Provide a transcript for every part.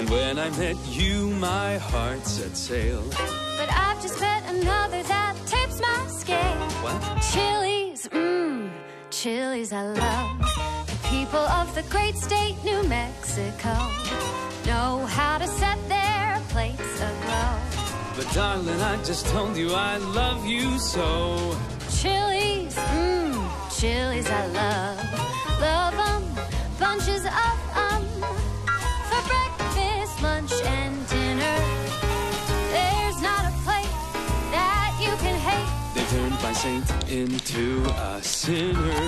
And when I met you, my heart set sail. But I've just met another that tips my scale. What? Chili's, Chili's I love. The people of the great state New Mexico know how to set their plates aglow. But darling, I just told you I love you so. Chili's, Chili's I love. Love 'em, bunches of 'em. For breakfast, lunch, and dinner. There's not a plate that you can hate. They turned my saint into a sinner.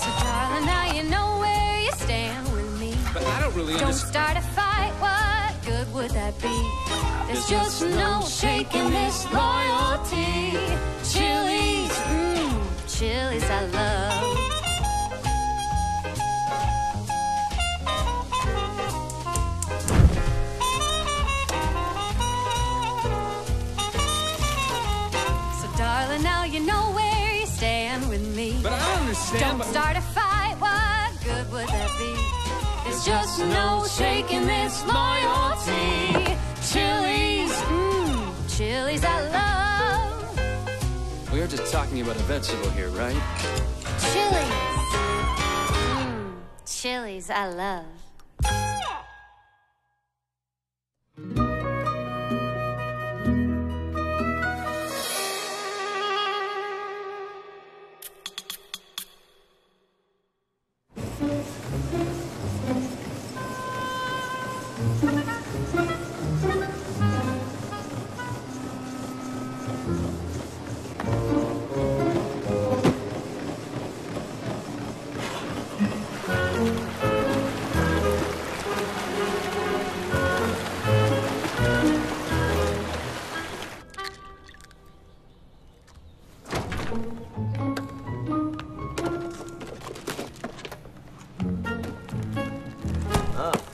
So darling, now you know where you stand with me. But I don't really Don't understand. start a fight, what good would that be? There's just no shaking this loyalty. Chili's, Chili's I love. So darling, now you know where you stand with me. But I don't understand. Don't but- start a fight, what good would that be? There's just no shaking this loyalty. Chili's, Chili's I love. We are just talking about a vegetable here, right? Chili's, Chili's I love.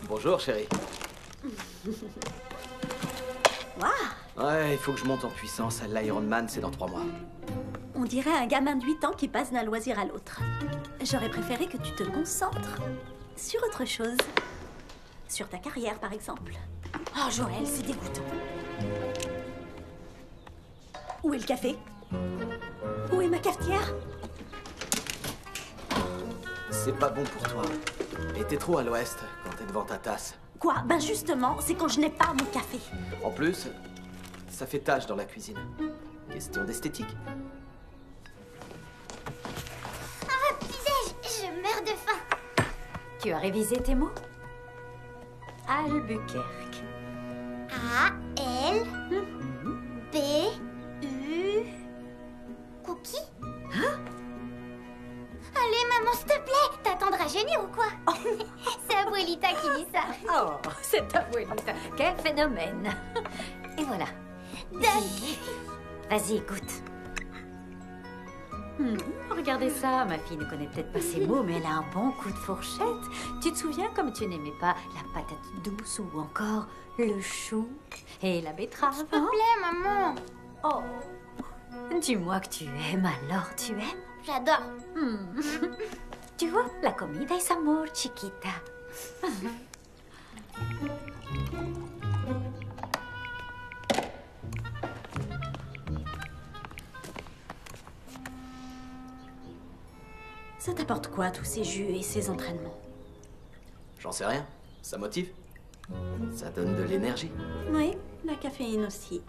Bonjour, chérie. Waouh! Ouais, il faut que je monte en puissance. L'Ironman, c'est dans 3 mois. On dirait un gamin de 8 ans qui passe d'un loisir à l'autre. J'aurais préféré que tu te concentres sur autre chose. Sur ta carrière, par exemple. Oh, Joël, c'est dégoûtant. Où est le café? Où est ma cafetière? C'est pas bon pour toi. Et t'es trop à l'ouest quand t'es devant ta tasse. Quoi? Ben justement, c'est quand je n'ai pas mon café. En plus, ça fait tache dans la cuisine. Question d'esthétique. Ah, petit-déj, je meurs de faim. Tu as révisé tes mots? Albuquerque. A-L B-U Cookie? Hein? Allez, maman, s'il te plaît, t'attendras gêner ou quoi? C'est Abuelita qui dit ça. Oh, c'est Abuelita. Quel phénomène. Et voilà. Vas-y, goûte. Regardez ça, ma fille ne connaît peut-être pas ces mots, mais elle a un bon coup de fourchette. Tu te souviens comme tu n'aimais pas la patate douce ou encore le chou et la betterave? S'il te plaît, maman. Oh, dis-moi que tu aimes, alors tu aimes? J'adore. Tu vois, la comida es amor, chiquita. Ça t'apporte quoi, tous ces jus et ces entraînements? J'en sais rien. Ça motive. Ça donne de l'énergie. Oui, la caféine aussi.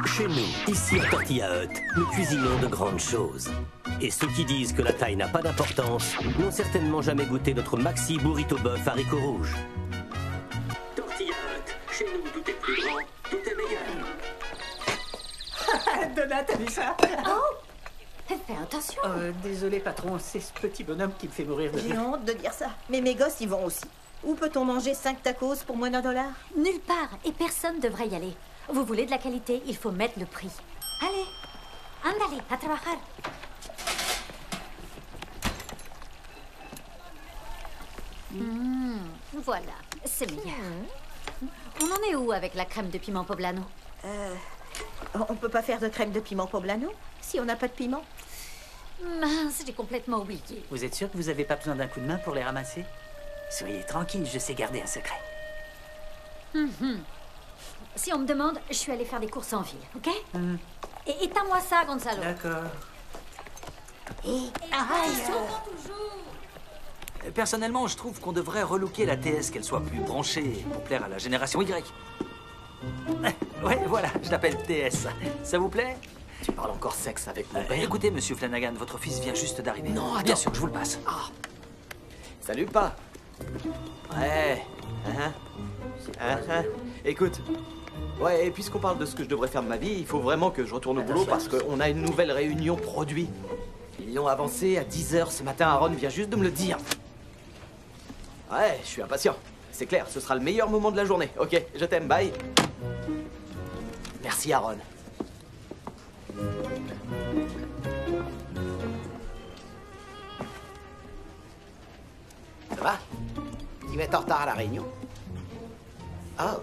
Chez nous, ici à Tortilla Hut, nous cuisinons de grandes choses. Et ceux qui disent que la taille n'a pas d'importance n'ont certainement jamais goûté notre maxi burrito bœuf haricots rouges. Tortilla Hut, chez nous tout est plus grand, tout est meilleur. Donna, t'as vu ça? Oh! Fais attention! Désolé, patron, c'est ce petit bonhomme qui me fait mourir de J'ai rire. honte de dire ça. Mais mes gosses y vont aussi. Où peut-on manger 5 tacos pour moins d'$1? Nulle part, et personne devrait y aller. Vous voulez de la qualité, il faut mettre le prix. Allez, Ándale, a trabajar. Voilà, c'est meilleur. On en est où avec la crème de piment poblano? On peut pas faire de crème de piment poblano si on n'a pas de piment. Mince, j'ai complètement oublié. Vous êtes sûr que vous avez pas besoin d'un coup de main pour les ramasser? Soyez tranquille, je sais garder un secret. Si on me demande, je suis allée faire des courses en ville, ok? Et éteins-moi ça, Gonzalo. D'accord. Personnellement, je trouve qu'on devrait relooker la TS, qu'elle soit plus branchée pour plaire à la génération Y. Ouais, voilà, je l'appelle TS. Ça vous plaît? Tu parles encore sexe avec mon père? Écoutez, monsieur Flanagan, votre fils vient juste d'arriver. Non, attends. Bien sûr, je vous le passe. Ah. Salut, pas. Ouais. Écoute. Ouais, et puisqu'on parle de ce que je devrais faire de ma vie, il faut vraiment que je retourne au boulot parce qu'on a une nouvelle réunion produit. Ils l'ont avancé à 10 h ce matin. Aaron vient juste de me le dire. Ouais, je suis impatient. C'est clair, ce sera le meilleur moment de la journée. Ok, je t'aime, bye. Merci, Aaron. Ça va? Il va être en retard à la réunion. Oh,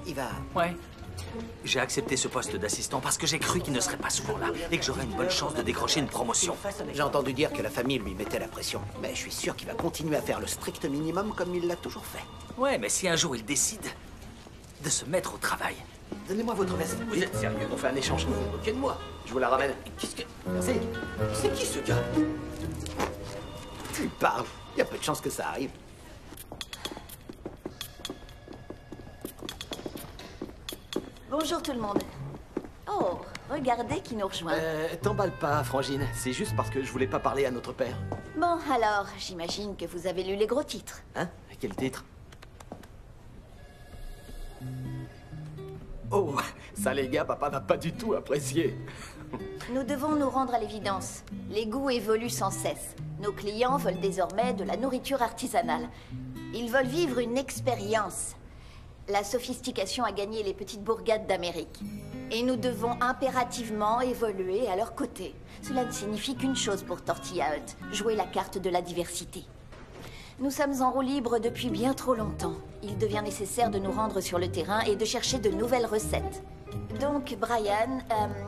il va... Ouais. J'ai accepté ce poste d'assistant parce que j'ai cru qu'il ne serait pas souvent là et que j'aurais une bonne chance de décrocher une promotion. J'ai entendu dire que la famille lui mettait la pression, mais je suis sûr qu'il va continuer à faire le strict minimum comme il l'a toujours fait. Ouais, mais si un jour il décide de se mettre au travail... Donnez-moi votre veste. Vous êtes sérieux? On fait un échange. Ok de moi. Je vous la ramène. Qu'est-ce que... Merci. C'est qui ce gars? Tu parles. Il y a peu de chances que ça arrive. Bonjour tout le monde. Oh, regardez qui nous rejoint. T'emballe pas, Frangine. C'est juste parce que je voulais pas parler à notre père. Bon, alors, j'imagine que vous avez lu les gros titres. Hein? Quel titre? Oh, ça les gars, papa n'a pas du tout apprécié. Nous devons nous rendre à l'évidence. Les goûts évoluent sans cesse. Nos clients veulent désormais de la nourriture artisanale. Ils veulent vivre une expérience. La sophistication a gagné les petites bourgades d'Amérique. Et nous devons impérativement évoluer à leur côté. Cela ne signifie qu'une chose pour Tortilla Hut, jouer la carte de la diversité. Nous sommes en roue libre depuis bien trop longtemps. Il devient nécessaire de nous rendre sur le terrain et de chercher de nouvelles recettes. Donc, Brian,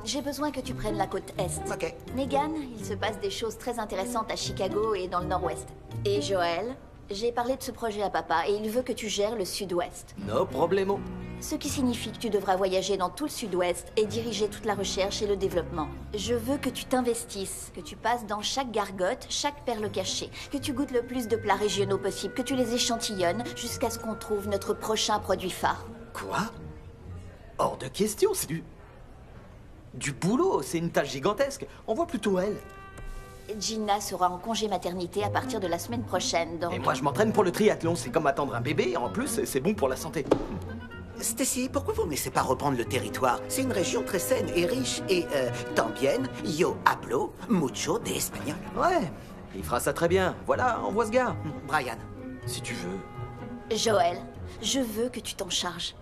j'ai besoin que tu prennes la côte Est. Ok. Megan, il se passe des choses très intéressantes à Chicago et dans le Nord-Ouest. Et Joël, j'ai parlé de ce projet à papa et il veut que tu gères le Sud-Ouest. No problemo. Ce qui signifie que tu devras voyager dans tout le Sud-Ouest et diriger toute la recherche et le développement. Je veux que tu t'investisses, que tu passes dans chaque gargote, chaque perle cachée, que tu goûtes le plus de plats régionaux possible, que tu les échantillonnes jusqu'à ce qu'on trouve notre prochain produit phare. Quoi? Hors de question, c'est du boulot, c'est une tâche gigantesque. Envoie plutôt elle. Gina sera en congé maternité à partir de la semaine prochaine, donc... Et moi, je m'entraîne pour le triathlon. C'est comme attendre un bébé. En plus, c'est bon pour la santé. Stacy, pourquoi vous ne laissez pas reprendre le territoire? C'est une région très saine et riche et también, yo hablo mucho de espagnol. Ouais, il fera ça très bien. Voilà, envoie ce gars. Brian. Si tu veux. Joël, je veux que tu t'en charges.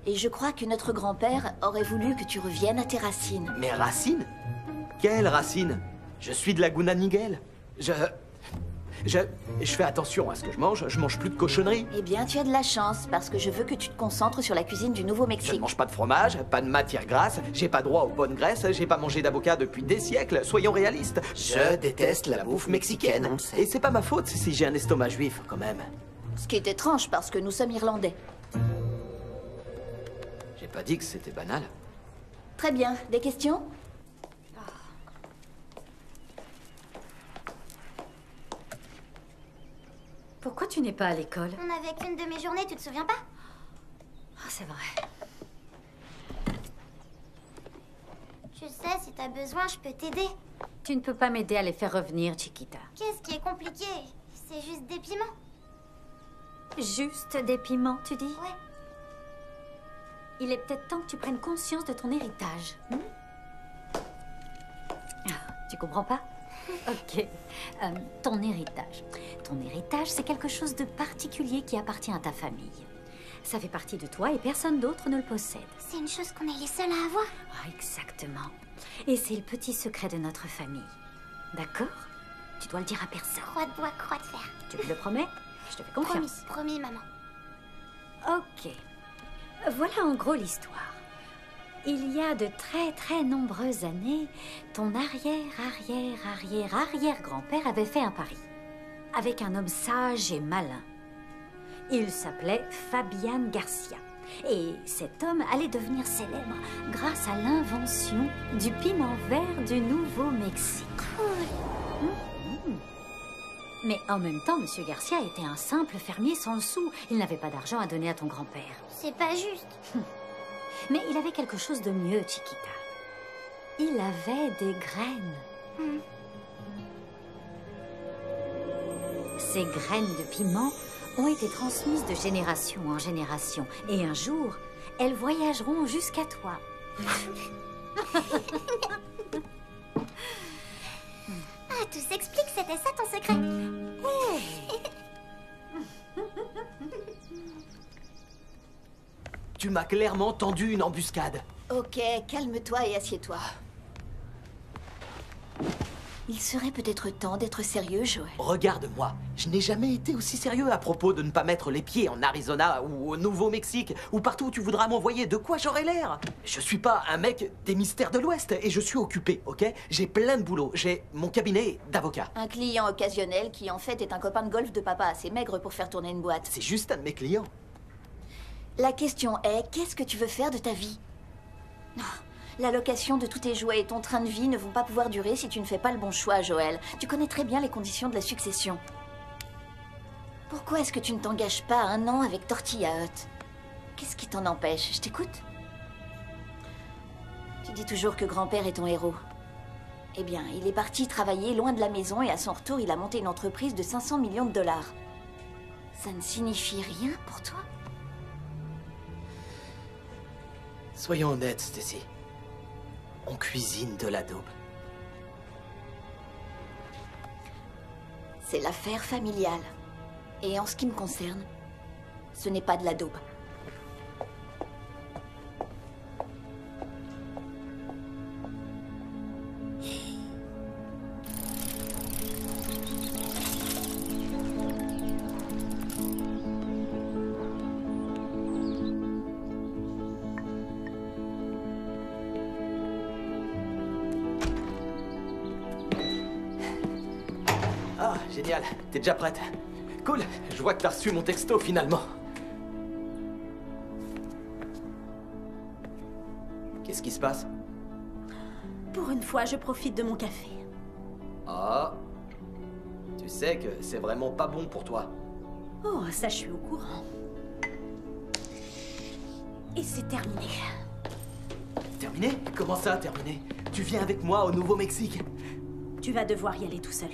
Et je crois que notre grand-père aurait voulu que tu reviennes à tes racines. Mes racines? Quelles racines? Je suis de Laguna Niguel. Je fais attention à ce que je mange plus de cochonneries. Eh bien, tu as de la chance, parce que je veux que tu te concentres sur la cuisine du Nouveau-Mexique. Je ne mange pas de fromage, pas de matière grasse, j'ai pas droit aux bonnes graisses, j'ai pas mangé d'avocat depuis des siècles, soyons réalistes. Je déteste la bouffe mexicaine. Et c'est pas ma faute si j'ai un estomac juif, quand même. Ce qui est étrange, parce que nous sommes irlandais. J'ai pas dit que c'était banal. Très bien. Des questions? Pourquoi tu n'es pas à l'école? On avait qu'une de mes journées, tu te souviens pas? Ah, c'est vrai. Tu sais, si t'as besoin, je peux t'aider. Tu ne peux pas m'aider à les faire revenir, Chiquita. Qu'est-ce qui est compliqué? C'est juste des piments. Juste des piments, tu dis? Ouais. Il est peut-être temps que tu prennes conscience de ton héritage. Tu comprends pas? Ok. Ton héritage. Ton héritage, c'est quelque chose de particulier qui appartient à ta famille. Ça fait partie de toi et personne d'autre ne le possède. C'est une chose qu'on est les seuls à avoir. Ah, exactement. Et c'est le petit secret de notre famille. D'accord? Tu dois le dire à personne. Croix de bois, croix de fer. Tu me le promets? Je te fais confiance. Promis, maman. Ok. Voilà en gros l'histoire. Il y a de très nombreuses années, ton arrière-grand-père avait fait un pari. Avec un homme sage et malin. Il s'appelait Fabian Garcia. Et cet homme allait devenir célèbre grâce à l'invention du piment vert du Nouveau-Mexique. Cool. Mais en même temps, Monsieur Garcia était un simple fermier sans sou. Il n'avait pas d'argent à donner à ton grand-père. C'est pas juste. Mais il avait quelque chose de mieux, Chiquita. Il avait des graines. Ces graines de piment ont été transmises de génération en génération. Et un jour, elles voyageront jusqu'à toi. Ah, tout s'explique, c'était ça ton secret. Tu m'as clairement tendu une embuscade. Ok, calme-toi et assieds-toi. Il serait peut-être temps d'être sérieux, Joël. Regarde-moi, je n'ai jamais été aussi sérieux à propos de ne pas mettre les pieds en Arizona ou au Nouveau-Mexique ou partout où tu voudras m'envoyer. De quoi j'aurai l'air? Je suis pas un mec des mystères de l'Ouest et je suis occupé, ok? J'ai plein de boulot, j'ai mon cabinet d'avocat. Un client occasionnel qui en fait est un copain de golf de papa assez maigre pour faire tourner une boîte. C'est juste un de mes clients. La question est, qu'est-ce que tu veux faire de ta vie? La location de tous tes jouets et ton train de vie ne vont pas pouvoir durer si tu ne fais pas le bon choix, Joël. Tu connais très bien les conditions de la succession. Pourquoi est-ce que tu ne t'engages pas 1 an avec Tortilla Hut? Qu'est-ce qui t'en empêche? Je t'écoute. Tu dis toujours que grand-père est ton héros. Eh bien, il est parti travailler loin de la maison et à son retour, il a monté une entreprise de 500 millions de dollars. Ça ne signifie rien pour toi? Soyons honnêtes, Stacy. On cuisine de l'adobe. C'est l'affaire familiale. Et en ce qui me concerne, ce n'est pas de l'adobe. Ah, génial. T'es déjà prête? Cool. Je vois que t'as reçu mon texto finalement. Qu'est-ce qui se passe? Pour une fois, je profite de mon café. Ah. Tu sais que c'est vraiment pas bon pour toi. Oh, ça, je suis au courant. Et c'est terminé. Terminé? Comment ça, terminé? Tu viens avec moi au Nouveau-Mexique? Tu vas devoir y aller tout seul.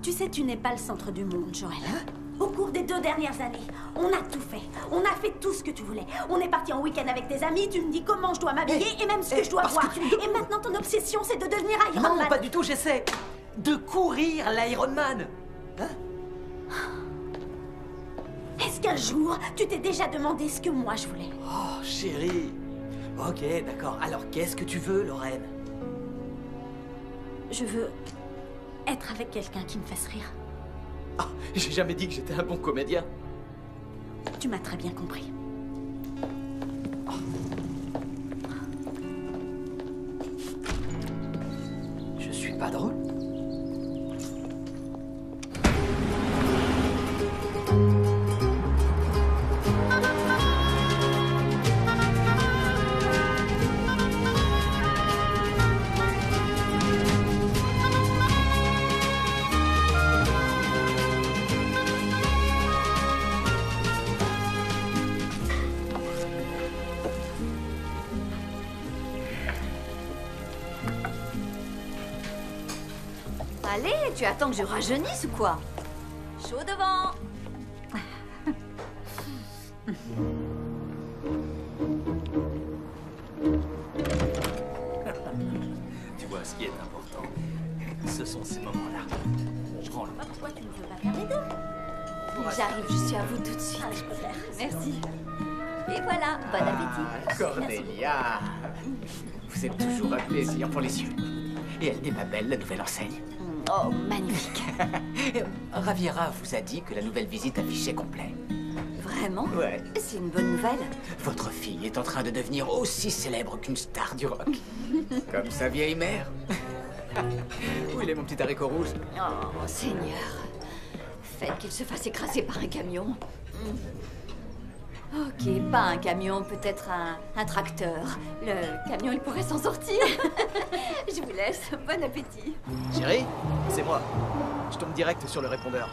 Tu sais, tu n'es pas le centre du monde, Joël. Au cours des 2 dernières années, on a tout fait. On a fait tout ce que tu voulais. On est parti en week-end avec tes amis, tu me dis comment je dois m'habiller et même ce que je dois boire. Et maintenant, ton obsession, c'est de devenir Iron Man. Non, pas du tout, j'essaie de courir l'Ironman. Hein? Est-ce qu'un jour, tu t'es déjà demandé ce que moi je voulais? Oh, chérie. Ok, d'accord. Alors, qu'est-ce que tu veux, Lorraine? Je veux être avec quelqu'un qui me fasse rire. Ah, j'ai jamais dit que j'étais un bon comédien. Tu m'as très bien compris. Je suis pas drôle? Allez, tu attends que je rajeunisse ou quoi? Chaud devant. Tu vois, ce qui est important, ce sont ces moments-là. Je rends le... Pourquoi tu ne veux pas faire les deux? J'arrive, je suis à vous tout de suite. Ah, je peux faire. Merci. Et voilà, bon appétit. Cornelia. Vous êtes toujours un plaisir pour les yeux. Et elle n'est pas belle, la nouvelle enseigne. Oh, magnifique. Raviera vous a dit que la nouvelle visite affichait complet. Vraiment? Ouais. C'est une bonne nouvelle. Votre fille est en train de devenir aussi célèbre qu'une star du rock. Comme sa vieille mère. Où il est mon petit haricot rouge? Oh, Seigneur. Faites qu'il se fasse écraser par un camion. Ok, pas un camion, peut-être un tracteur. Le camion, il pourrait s'en sortir. Je vous laisse. Bon appétit. Chérie, c'est moi. Je tombe direct sur le répondeur.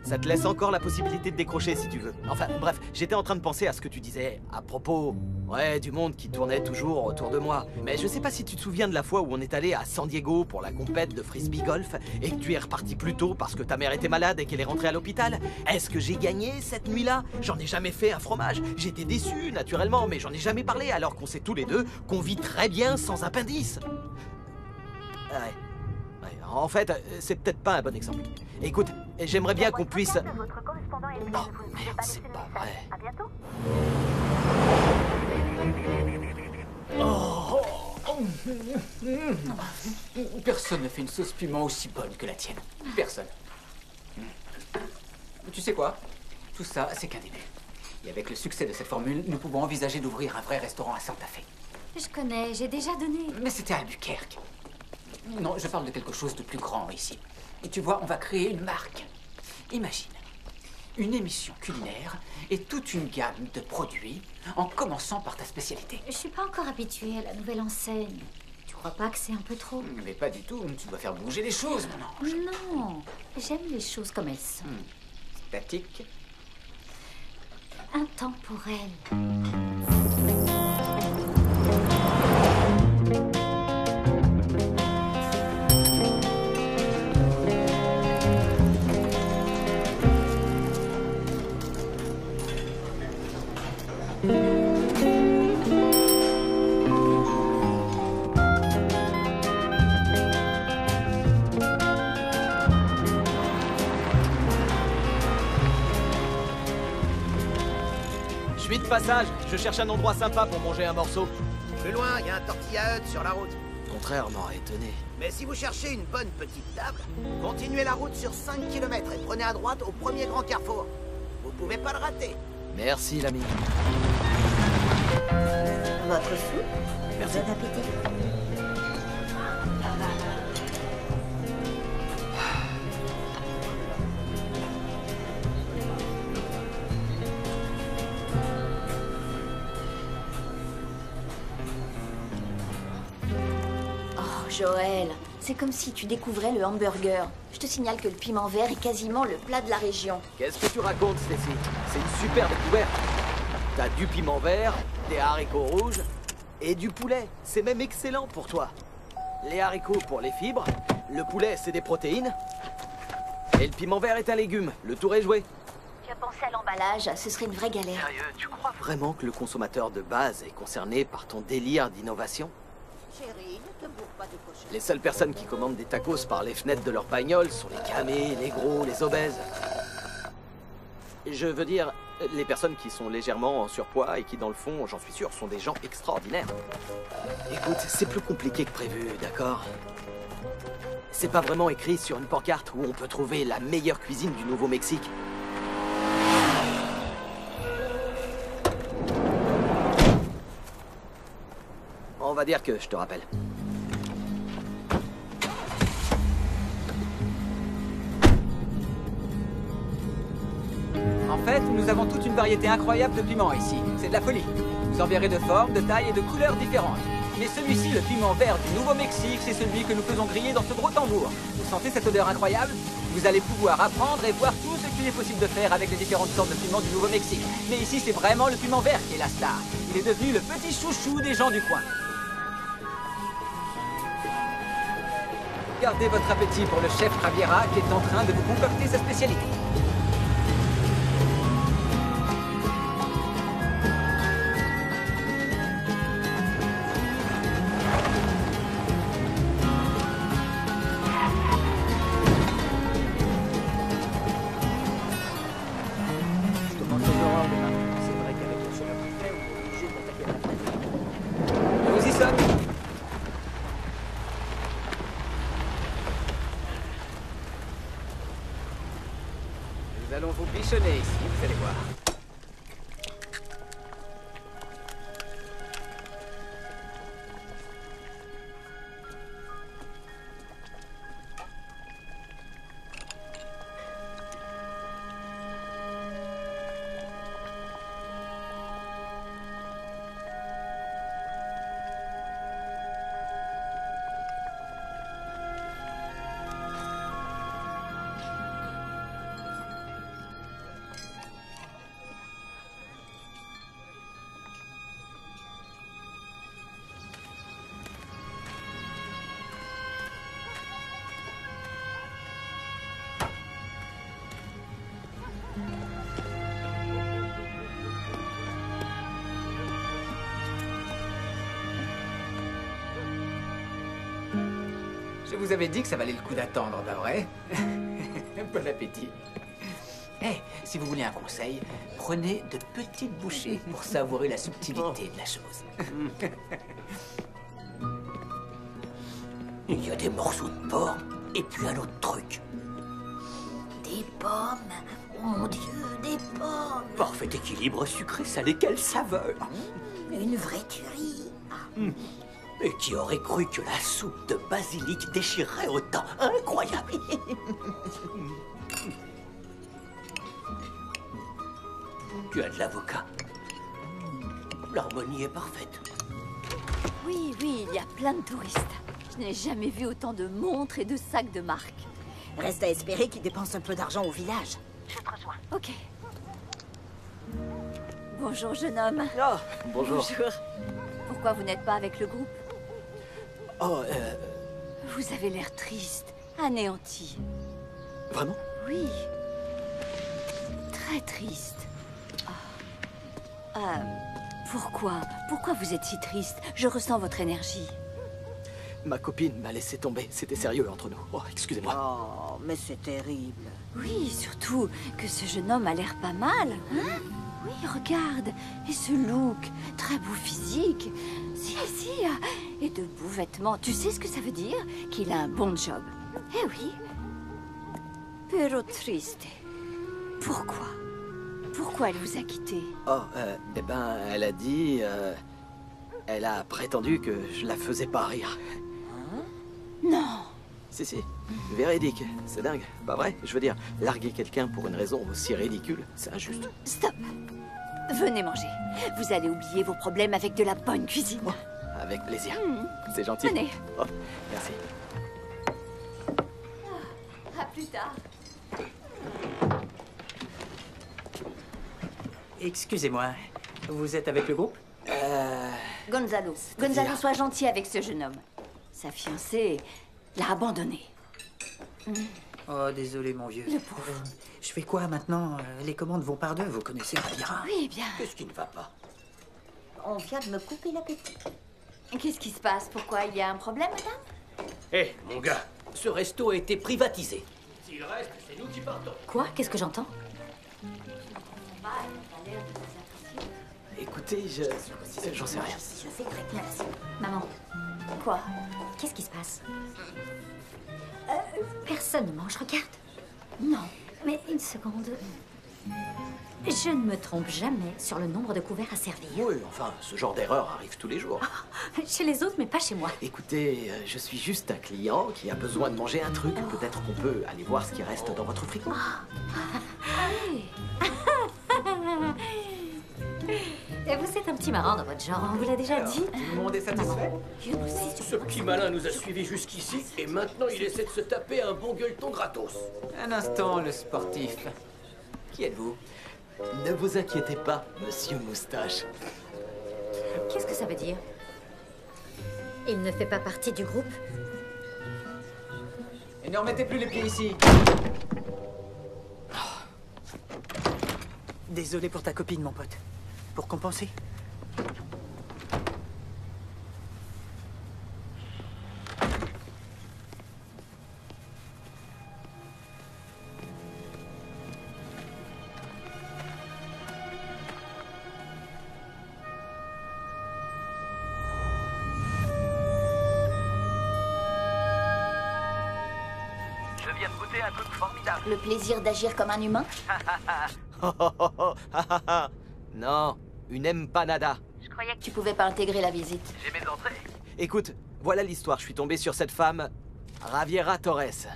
Ça te laisse encore la possibilité de décrocher si tu veux. Enfin, bref, j'étais en train de penser à ce que tu disais à propos, ouais, du monde qui tournait toujours autour de moi. Mais je sais pas si tu te souviens de la fois où on est allé à San Diego pour la compète de frisbee golf et que tu es reparti plus tôt parce que ta mère était malade et qu'elle est rentrée à l'hôpital. Est-ce que j'ai gagné cette nuit-là? J'en ai jamais fait un fromage. J'étais déçu, naturellement, mais j'en ai jamais parlé alors qu'on sait tous les deux qu'on vit très bien sans appendice. Ouais. En fait, c'est peut-être pas un bon exemple. Écoute, j'aimerais bien qu'on puisse... Oh, merde, c'est pas vrai. À bientôt. Personne ne fait une sauce piment aussi bonne que la tienne. Personne. Tu sais quoi? Tout ça, c'est qu'un début. Et avec le succès de cette formule, nous pouvons envisager d'ouvrir un vrai restaurant à Santa Fe. Je connais, j'ai déjà donné. Mais c'était à Albuquerque. Non, je parle de quelque chose de plus grand ici. Et tu vois, on va créer une marque. Imagine, une émission culinaire et toute une gamme de produits, en commençant par ta spécialité. Je suis pas encore habituée à la nouvelle enseigne. Tu crois pas que c'est un peu trop? Mais pas du tout, tu dois faire bouger les choses, mon ange. Non, j'aime les choses comme elles sont. Statique. Intemporelles. Je suis de passage, je cherche un endroit sympa pour manger un morceau. Plus loin, il y a un tortilla hut sur la route. Contrairement étonné. Mais si vous cherchez une bonne petite table, continuez la route sur 5 km et prenez à droite au premier grand carrefour. Vous pouvez pas le rater. Merci l'ami. Votre soupe? Merci. Bon appétit. Oh, Joël, c'est comme si tu découvrais le hamburger. Je te signale que le piment vert est quasiment le plat de la région. Qu'est-ce que tu racontes, Stacy? C'est une super découverte. T'as du piment vert, des haricots rouges et du poulet. C'est même excellent pour toi. Les haricots pour les fibres, le poulet c'est des protéines, et le piment vert est un légume. Le tour est joué. Tu as pensé à l'emballage, ce serait une vraie galère. Sérieux, tu crois vraiment que le consommateur de base est concerné par ton délire d'innovation? Chérie, ne te bourre pas de cochon. Les seules personnes qui commandent des tacos par les fenêtres de leur bagnole sont les camés, les gros, les obèses. Je veux dire, les personnes qui sont légèrement en surpoids et qui, dans le fond, j'en suis sûr, sont des gens extraordinaires. Écoute, c'est plus compliqué que prévu, d'accord? C'est pas vraiment écrit sur une pancarte où on peut trouver la meilleure cuisine du Nouveau-Mexique. On va dire que je te rappelle. En fait, nous avons toute une variété incroyable de piments ici. C'est de la folie. Vous en verrez de formes, de tailles et de couleurs différentes. Mais celui-ci, le piment vert du Nouveau-Mexique, c'est celui que nous faisons griller dans ce gros tambour. Vous sentez cette odeur incroyable? Vous allez pouvoir apprendre et voir tout ce qu'il est possible de faire avec les différentes sortes de piments du Nouveau-Mexique. Mais ici, c'est vraiment le piment vert qui est la star. Il est devenu le petit chouchou des gens du coin. Gardez votre appétit pour le chef Raviera qui est en train de vous concocter sa spécialité. Nous y sommes. Nous allons vous bichonner ici, vous allez voir. Je vous avais dit que ça valait le coup d'attendre, pas vrai? Bon appétit. Eh, si vous voulez un conseil, prenez de petites bouchées pour savourer la subtilité de la chose. Il y a des morceaux de porc et puis un autre truc. Des pommes. Oh mon Dieu, des pommes. Parfait équilibre sucré-salé, quelle saveur! Une vraie tuerie. Et qui aurait cru que la soupe de basilic déchirerait autant? Incroyable! Tu as de l'avocat. L'harmonie est parfaite. Oui, oui, il y a plein de touristes. Je n'ai jamais vu autant de montres et de sacs de marque. Reste à espérer qu'ils dépensent un peu d'argent au village. Je te rejoins. Ok. Bonjour, jeune homme. Oh, bonjour. Pourquoi vous n'êtes pas avec le groupe? Oh, Vous avez l'air triste, anéanti. Vraiment? Oui. Très triste. Pourquoi? Pourquoi vous êtes si triste? Je ressens votre énergie. Ma copine m'a laissé tomber. C'était sérieux entre nous. Oh, excusez-moi. Oh, mais c'est terrible. Oui, surtout que ce jeune homme a l'air pas mal. Hein? Oui, regarde. Et ce look, très beau physique. Si, et de beaux vêtements. Tu sais ce que ça veut dire? Qu'il a un bon job. Eh oui. Pero triste. Pourquoi? Pourquoi elle vous a quitté? Oh, eh ben, elle a dit... elle a prétendu que je la faisais pas rire. Non. Si, véridique. C'est dingue. Pas vrai? Je veux dire, larguer quelqu'un pour une raison aussi ridicule, c'est injuste. Stop. Venez manger. Vous allez oublier vos problèmes avec de la bonne cuisine. Oh, avec plaisir. C'est gentil. Venez. Oh, merci. À plus tard. Excusez-moi, vous êtes avec le groupe? Gonzalo. Gonzalo, sois gentil avec ce jeune homme. Sa fiancée l'a abandonné. Oh, désolé, mon vieux. Le pauvre. Je fais quoi maintenant? Les commandes vont par deux, vous connaissez le labyrinthe. Oui, bien. Qu'est-ce qui ne va pas? On vient de me couper l'appétit. Qu'est-ce qui se passe? Pourquoi? Il y a un problème, madame? Hé, mon gars, ce resto a été privatisé. S'il reste, c'est nous qui partons. Quoi? Qu'est-ce que j'entends? Écoutez, j'en sais rien. Je fais très bien. Maman, Quoi? qu'est-ce qui se passe? Personne ne mange, regarde. Non. Mais une seconde. Je ne me trompe jamais sur le nombre de couverts à servir. Oui, enfin, ce genre d'erreur arrive tous les jours. Chez les autres, mais pas chez moi. Écoutez, je suis juste un client qui a besoin de manger un truc. Peut-être qu'on peut aller voir ce qui reste dans votre frigo. Et vous êtes un petit marrant dans votre genre, on vous l'a déjà dit. Tout le monde est satisfait? Ce petit malin nous a suivis jusqu'ici et maintenant il essaie de se taper un bon gueuleton gratos. Un instant, le sportif. Qui êtes-vous? Ne vous inquiétez pas, monsieur Moustache. Qu'est-ce que ça veut dire? Il ne fait pas partie du groupe? Et ne remettez plus les pieds ici. Désolé pour ta copine, mon pote. Pour compenser? Je viens de goûter inventé un truc formidable. Le plaisir d'agir comme un humain? Non, une empanada. Je croyais que tu pouvais pas intégrer la visite. J'ai mes entrées. Écoute, voilà l'histoire. Je suis tombé sur cette femme, Javiera Torres.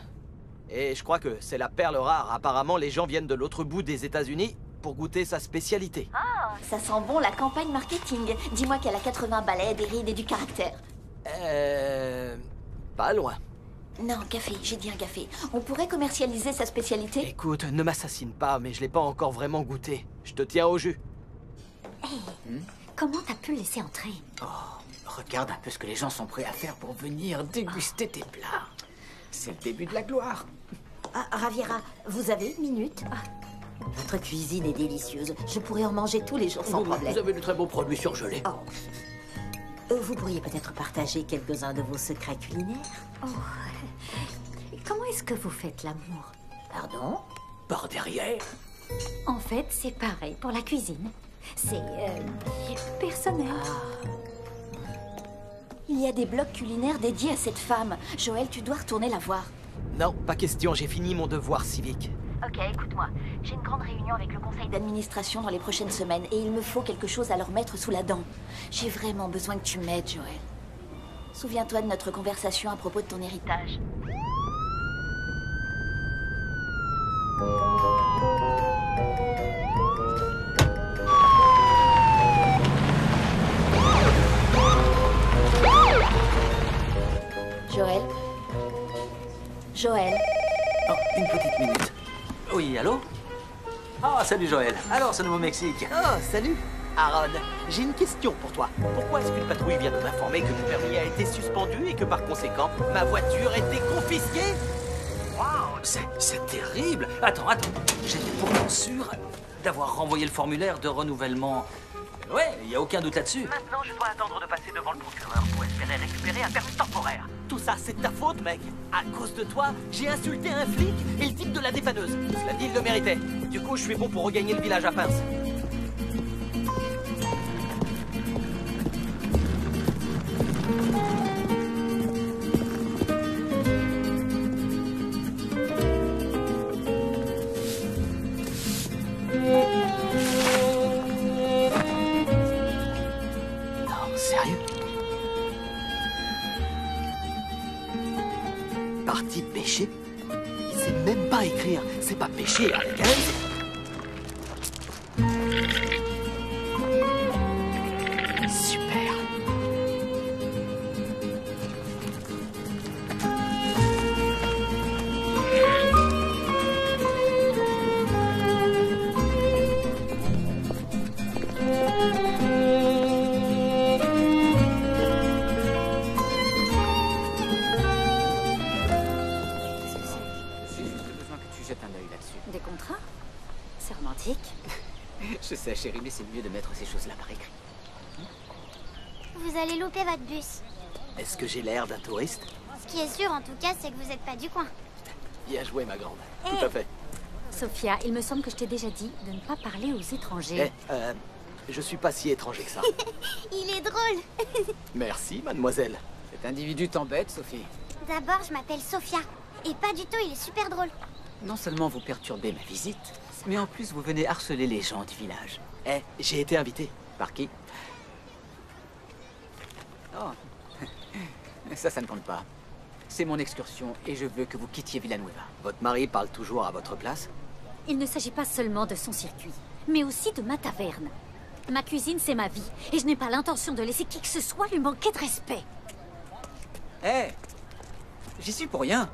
Et je crois que c'est la perle rare. Apparemment, les gens viennent de l'autre bout des États-Unis pour goûter sa spécialité. Ah, ça sent bon la campagne marketing. Dis-moi qu'elle a 80 balais, des rides et du caractère. Pas loin. Non, café, j'ai dit un café. On pourrait commercialiser sa spécialité? Écoute, ne m'assassine pas, mais je l'ai pas encore vraiment goûté. Je te tiens au jus. Comment t'as pu le laisser entrer? Oh, regarde un peu ce que les gens sont prêts à faire pour venir déguster tes plats. C'est le début de la gloire. Ah, Javiera, vous avez une minute? Votre cuisine est délicieuse. Je pourrais en manger tous les jours sans problème. Vous avez de très beaux produits surgelés. Vous pourriez peut-être partager quelques-uns de vos secrets culinaires? Oh. Comment est-ce que vous faites l'amour? Pardon? Par derrière. En fait, c'est pareil pour la cuisine. C'est personnel. Il y a des blogs culinaires dédiés à cette femme. Joël, tu dois retourner la voir. Non, pas question, j'ai fini mon devoir civique. Ok, écoute-moi. J'ai une grande réunion avec le conseil d'administration dans les prochaines semaines et il me faut quelque chose à leur mettre sous la dent. J'ai vraiment besoin que tu m'aides, Joël. Souviens-toi de notre conversation à propos de ton héritage. Joël? Joël? Oh, une petite minute. Oui, allô? Ah, salut Joël. Alors, ce Nouveau-Mexique? Oh, salut Aaron, j'ai une question pour toi. Pourquoi est-ce qu'une patrouille vient de m'informer que mon permis a été suspendu et que par conséquent, ma voiture a été confisquée? Waouh, c'est terrible. Attends. J'étais pourtant sûr d'avoir renvoyé le formulaire de renouvellement. Ouais, il n'y a aucun doute là-dessus. Maintenant, je dois attendre de passer devant le procureur pour espérer récupérer un permis temporaire. Tout ça, c'est ta faute, mec. À cause de toi, j'ai insulté un flic et le type de la dépanneuse. Cela dit, il le méritait. Du coup, je suis bon pour regagner le village à pince. Sérieux? Parti pêcher? Il sait même pas écrire. C'est pas pêcher avec un S. Super. Des contrats? C'est romantique. Je sais, chérie, mais c'est mieux de mettre ces choses-là par écrit. Vous allez louper votre bus. Est-ce que j'ai l'air d'un touriste? Ce qui est sûr, en tout cas, c'est que vous n'êtes pas du coin. Bien joué, ma grande. Tout à fait. Sophia, il me semble que je t'ai déjà dit de ne pas parler aux étrangers. Je suis pas si étranger que ça. Il est drôle. Merci, mademoiselle. Cet individu t'embête, Sophie. D'abord, je m'appelle Sophia. Et pas du tout, il est super drôle. Non seulement vous perturbez ma visite, mais en plus vous venez harceler les gens du village. J'ai été invité. Par qui? Oh. Ça ne compte pas. C'est mon excursion et je veux que vous quittiez Villanueva. Votre mari parle toujours à votre place? Il ne s'agit pas seulement de son circuit, mais aussi de ma taverne. Ma cuisine, c'est ma vie, et je n'ai pas l'intention de laisser qui que ce soit lui manquer de respect. J'y suis pour rien.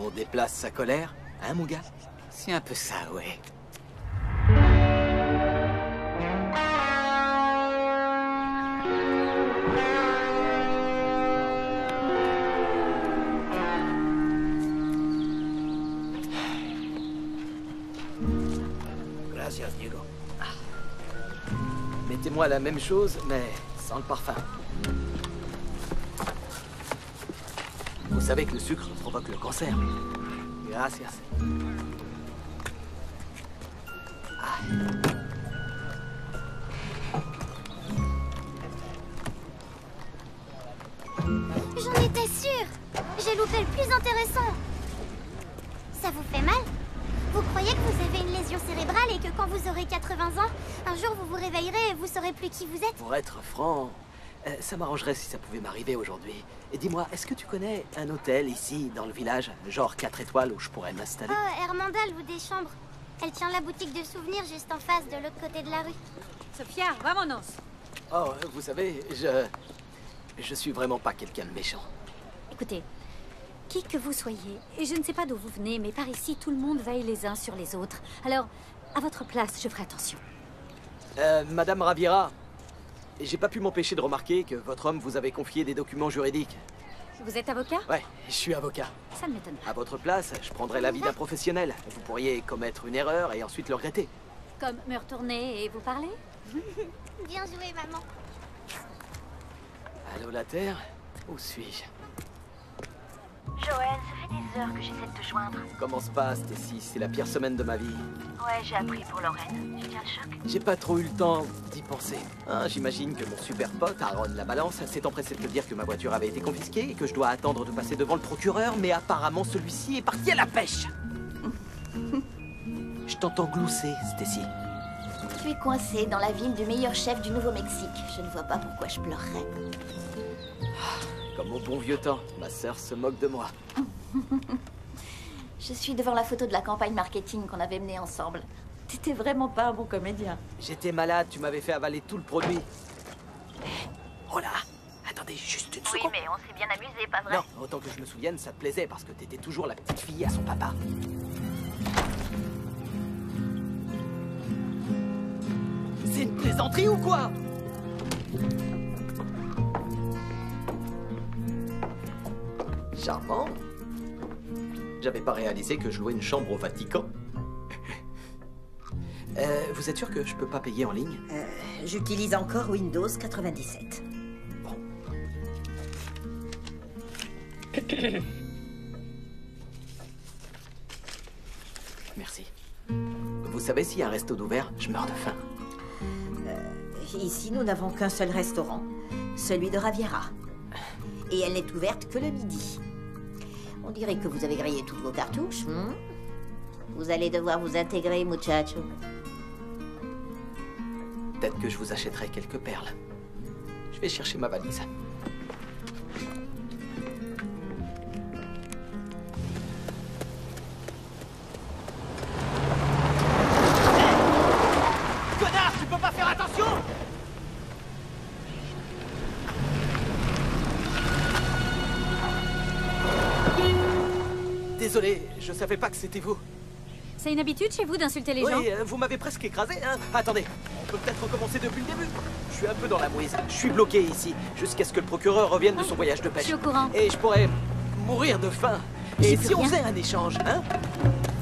On déplace sa colère, hein, mon gars? C'est un peu ça, ouais. Gracias, Diego. Mettez-moi la même chose, mais sans le parfum. Vous savez que le sucre provoque le cancer. Gracias. J'en étais sûre. J'ai loupé le plus intéressant. Ça vous fait mal? Vous croyez que vous avez une lésion cérébrale et que quand vous aurez 80 ans, un jour vous vous réveillerez et vous saurez plus qui vous êtes? Pour être franc, ça m'arrangerait si ça pouvait m'arriver aujourd'hui. Et dis-moi, est-ce que tu connais un hôtel ici, dans le village, genre 4 étoiles où je pourrais m'installer? Oh, Hermanda loue des chambres. Elle tient la boutique de souvenirs juste en face, de l'autre côté de la rue. Sofia, vamonos. Oh, vous savez, je suis vraiment pas quelqu'un de méchant. Écoutez, qui que vous soyez, et je ne sais pas d'où vous venez, mais par ici, tout le monde veille les uns sur les autres. Alors, à votre place, je ferai attention. Madame Raviera, j'ai pas pu m'empêcher de remarquer que votre homme vous avait confié des documents juridiques. Vous êtes avocat? Ouais, je suis avocat. Ça ne m'étonne pas. À votre place, je prendrais l'avis d'un professionnel. Vous pourriez commettre une erreur et ensuite le regretter. Comme me retourner et vous parler? Bien joué, maman. Allô, la Terre? Où suis-je? Joël, ça fait des heures que j'essaie de te joindre. Comment se passe, Stacy? C'est la pire semaine de ma vie. Ouais, j'ai appris pour Lorraine. Tu tiens le choc? J'ai pas trop eu le temps d'y penser. Hein, j'imagine que mon super pote, Aaron la Balance, s'est empressé de te dire que ma voiture avait été confisquée et que je dois attendre de passer devant le procureur, mais apparemment celui-ci est parti à la pêche. Je t'entends glousser, Stacy. Tu es coincé dans la ville du meilleur chef du Nouveau-Mexique. Je ne vois pas pourquoi je pleurerais. Comme au bon vieux temps, ma sœur se moque de moi. Je suis devant la photo de la campagne marketing qu'on avait menée ensemble. T'étais vraiment pas un bon comédien. J'étais malade, tu m'avais fait avaler tout le produit. Oh là! Attendez, juste une seconde. Oui, mais on s'est bien amusé, pas vrai? Non, autant que je me souvienne, ça te plaisait parce que t'étais toujours la petite fille à son papa. C'est une plaisanterie ou quoi? Charmant. J'avais pas réalisé que je louais une chambre au Vatican. Vous êtes sûr que je peux pas payer en ligne? J'utilise encore Windows 97. Bon. Merci. Vous savez s'il y a un resto d'ouvert? Je meurs de faim. Ici, nous n'avons qu'un seul restaurant, celui de Raviera. Et elle n'est ouverte que le midi. On dirait que vous avez grillé toutes vos cartouches. Vous allez devoir vous intégrer, muchacho. Peut-être que je vous achèterai quelques perles. Je vais chercher ma valise. Connard, tu peux pas faire attention? Désolé, je savais pas que c'était vous. C'est une habitude chez vous d'insulter les gens? Oui, vous m'avez presque écrasé, hein. Attendez, on peut peut-être recommencer depuis le début. Je suis un peu dans la mouise. Je suis bloqué ici, jusqu'à ce que le procureur revienne de son voyage de pêche. Je suis au courant. Et je pourrais mourir de faim. Et si on faisait un échange, hein?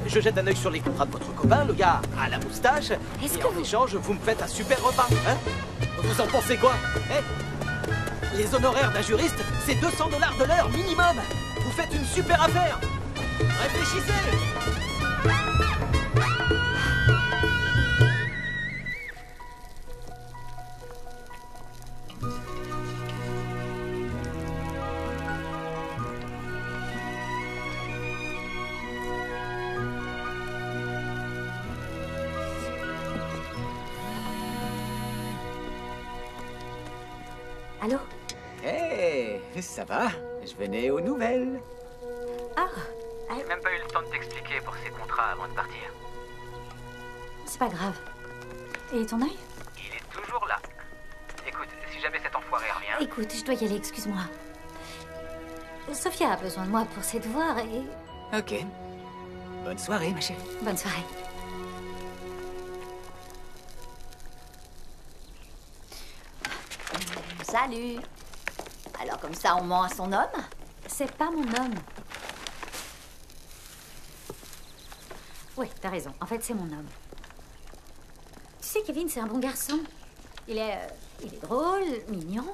Je jette un œil sur les contrats de votre copain, le gars à la moustache. Et en échange, vous me faites un super repas, hein? Vous en pensez quoi? Les honoraires d'un juriste, c'est 200 $ de l'heure minimum. Vous faites une super affaire. Réfléchissez. Allô? Hé, ça va? Je venais aux nouvelles. Ah, J'ai même pas eu le temps de t'expliquer pour ces contrats avant de partir. c'est pas grave. Et ton œil? Il est toujours là. Écoute, si jamais cet enfoiré revient... Écoute, je dois y aller, excuse-moi. Sophia a besoin de moi pour ses devoirs et... Ok. Bonne soirée, ma chérie. Bonne soirée. Salut. Alors comme ça, on ment à son homme? C'est pas mon homme. Oui, t'as raison. En fait, c'est mon homme. Tu sais, Kevin, c'est un bon garçon. Il est drôle, mignon.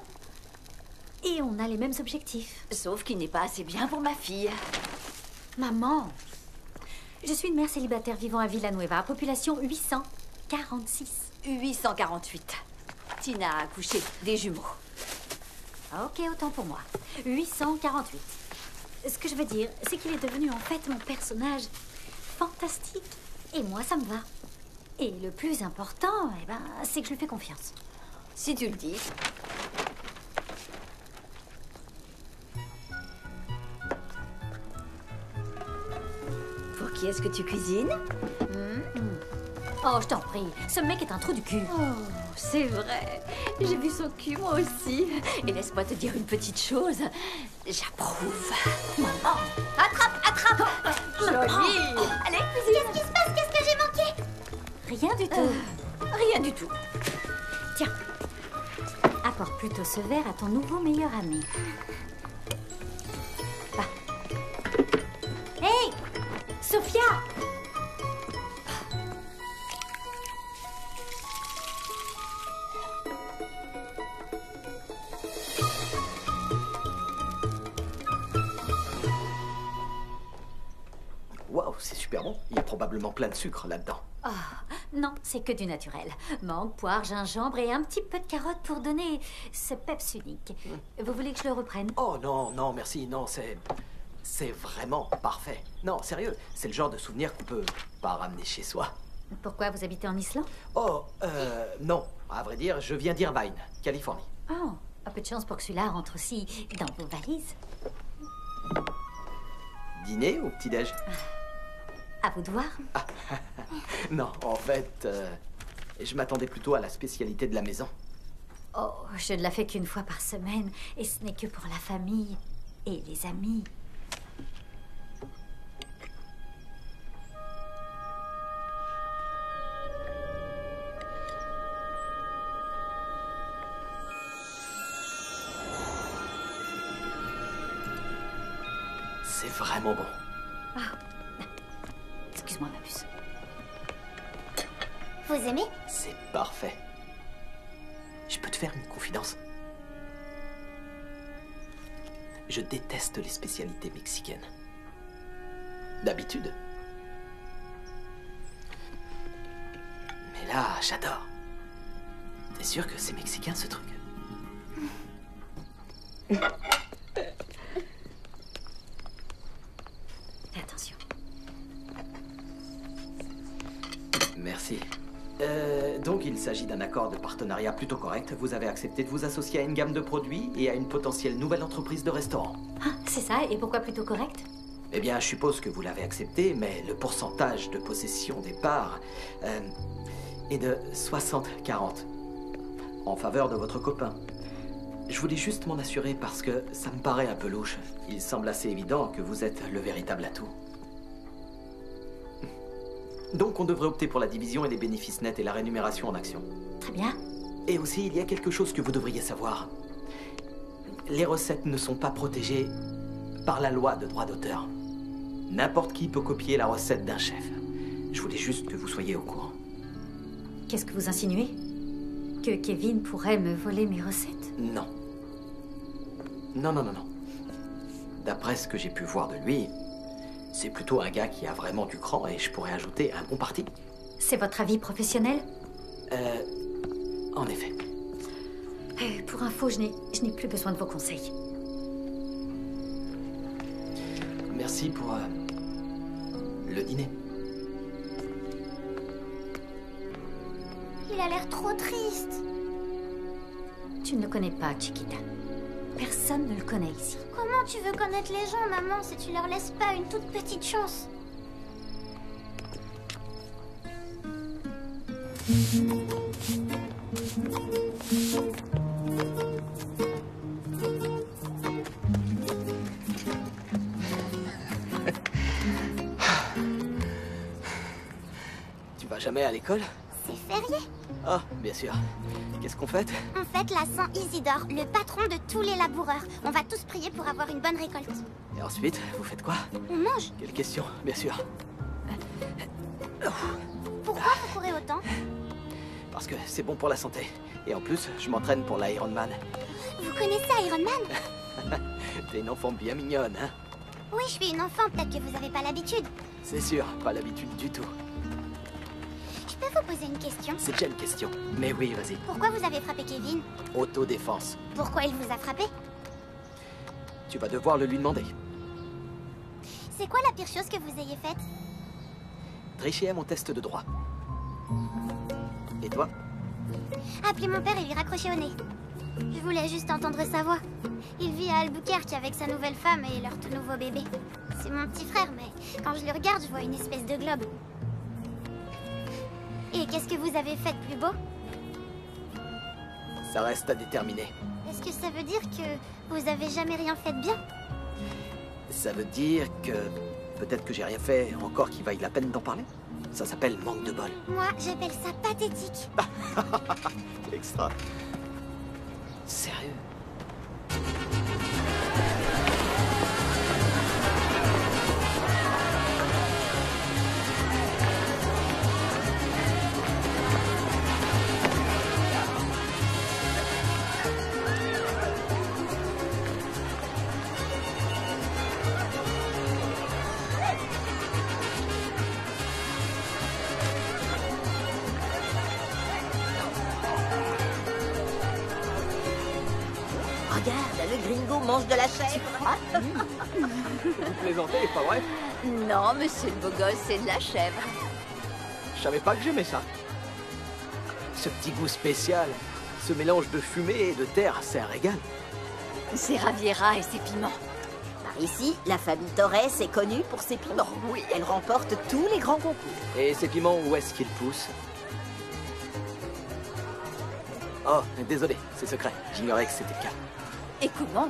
Et on a les mêmes objectifs. Sauf qu'il n'est pas assez bien pour ma fille. Maman, je suis une mère célibataire vivant à Villanueva, population 846. 848. Tina a accouché des jumeaux. Ok, autant pour moi. 848. Ce que je veux dire, c'est qu'il est devenu en fait mon personnage fantastique. Et moi, ça me va. Et le plus important, eh ben, c'est que je lui fais confiance. Si tu le dis. Pour qui est-ce que tu cuisines? Oh, je t'en prie, ce mec est un trou du cul. Oh, c'est vrai. J'ai vu son cul, moi aussi. Et laisse-moi te dire une petite chose. J'approuve. Oh, attrape. Joli. Allez, qu'est-ce qui se passe? Qu'est-ce que j'ai manqué? Rien du tout. Rien du tout. Tiens, apporte plutôt ce verre à ton nouveau meilleur ami. Va. Hey, Sophia! Waouh, c'est super bon. Il y a probablement plein de sucre là-dedans. Oh, non, c'est que du naturel. Mangue, poire, gingembre et un petit peu de carotte pour donner ce peps unique. Vous voulez que je le reprenne? Oh non, non, merci, non, c'est vraiment parfait. Non, sérieux, c'est le genre de souvenir qu'on peut pas ramener chez soi. Pourquoi vous habitez en Islande? Oh, non. À vrai dire, je viens d'Irvine, Californie. Oh, un peu de chance pour que celui-là rentre aussi dans vos valises. Dîner ou petit-déj? À vous de voir. Non, en fait, je m'attendais plutôt à la spécialité de la maison. Oh, je ne la fais qu'une fois par semaine, et ce n'est que pour la famille et les amis. C'est vraiment bon. Ah. Excuse-moi, ma puce. Vous aimez? C'est parfait. Je peux te faire une confidence? Je déteste les spécialités mexicaines. D'habitude. Mais là, j'adore. T'es sûr que c'est mexicain, ce truc? Fais attention. Merci. Donc, il s'agit d'un accord de partenariat plutôt correct. Vous avez accepté de vous associer à une gamme de produits et à une potentielle nouvelle entreprise de restaurant. Ah, c'est ça, et pourquoi plutôt correct? Eh bien, je suppose que vous l'avez accepté, mais le pourcentage de possession des parts est de 60-40 en faveur de votre copain. Je voulais juste m'en assurer parce que ça me paraît un peu louche. Il semble assez évident que vous êtes le véritable atout. Donc, on devrait opter pour la division et les bénéfices nets et la rémunération en actions. Très bien. Et aussi, il y a quelque chose que vous devriez savoir. Les recettes ne sont pas protégées par la loi de droit d'auteur. N'importe qui peut copier la recette d'un chef. Je voulais juste que vous soyez au courant. Qu'est-ce que vous insinuez? Que Kevin pourrait me voler mes recettes? Non. Non. D'après ce que j'ai pu voir de lui, c'est plutôt un gars qui a vraiment du cran et je pourrais ajouter un bon parti. C'est votre avis professionnel? En effet. Pour info, je n'ai plus besoin de vos conseils. Merci pour le dîner. Il a l'air trop triste. Tu ne le connais pas, Chiquita. Personne ne le connaît ici. Comment tu veux connaître les gens, maman, si tu leur laisses pas une toute petite chance? Tu vas jamais à l'école? C'est férié. Ah, bien sûr. Qu'est-ce qu'on fête? On fête la Saint Isidore, le patron de tous les laboureurs. On va tous prier pour avoir une bonne récolte. Et ensuite, vous faites quoi? On mange. Quelle question, bien sûr. Pourquoi vous courez autant? Parce que c'est bon pour la santé. Et en plus, je m'entraîne pour l'Ironman. Vous connaissez Iron Man? T'es une enfant bien mignonne, hein? Oui, je suis une enfant, peut-être que vous avez pas l'habitude. C'est sûr, pas l'habitude du tout. Je peux vous poser une question? C'est déjà une question. Mais oui, vas-y. Pourquoi vous avez frappé Kevin? Autodéfense. Pourquoi il vous a frappé? Tu vas devoir le lui demander. C'est quoi la pire chose que vous ayez faite? Tricher à mon test de droit. Et toi? Appelez mon père et lui raccrocher au nez. Je voulais juste entendre sa voix. Il vit à Albuquerque avec sa nouvelle femme et leur tout nouveau bébé. C'est mon petit frère, mais quand je le regarde, je vois une espèce de globe. Et qu'est-ce que vous avez fait de plus beau? Ça reste à déterminer. Est-ce que ça veut dire que vous avez jamais rien fait de bien? Ça veut dire que peut-être que j'ai rien fait encore qui vaille la peine d'en parler. Ça s'appelle manque de bol. Moi, j'appelle ça pathétique. Extra. Sérieux? Regarde, le gringo mange de la chèvre. Vous plaisantez, pas vrai? Non, monsieur le beau gosse, c'est de la chèvre. Je savais pas que j'aimais ça. Ce petit goût spécial, ce mélange de fumée et de terre, c'est un régal. C'est Raviera et ses piments. Par ici, la famille Torres est connue pour ses piments. Oui, elle remporte tous les grands concours. Et ces piments, où est-ce qu'ils poussent? Oh, désolé, c'est secret. J'ignorais que c'était le cas. Et comment?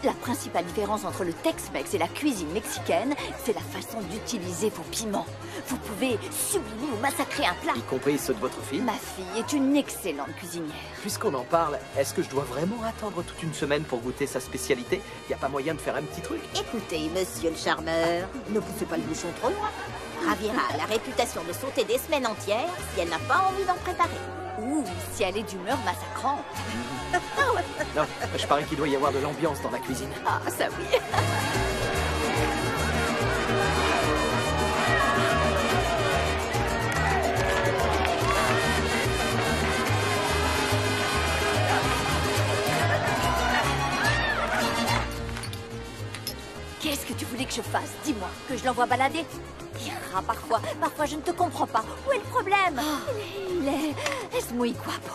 La principale différence entre le Tex-Mex et la cuisine mexicaine, c'est la façon d'utiliser vos piments. Vous pouvez sublimer ou massacrer un plat. Y compris ceux de votre fille? Ma fille est une excellente cuisinière. Puisqu'on en parle, est-ce que je dois vraiment attendre toute une semaine pour goûter sa spécialité? Y a pas moyen de faire un petit truc? Écoutez, monsieur le charmeur, ne poussez pas le bouchon trop loin. Raviera a la réputation de sauter des semaines entières si elle n'a pas envie d'en préparer. Ou si elle est d'humeur massacrante. Non, je parie qu'il doit y avoir de l'ambiance dans la cuisine. Ah, ça oui. Qu'est-ce que tu voulais que je fasse? Dis-moi, que je l'envoie balader? Ira parfois je ne te comprends pas. Où est le problème? Il est muy guapo.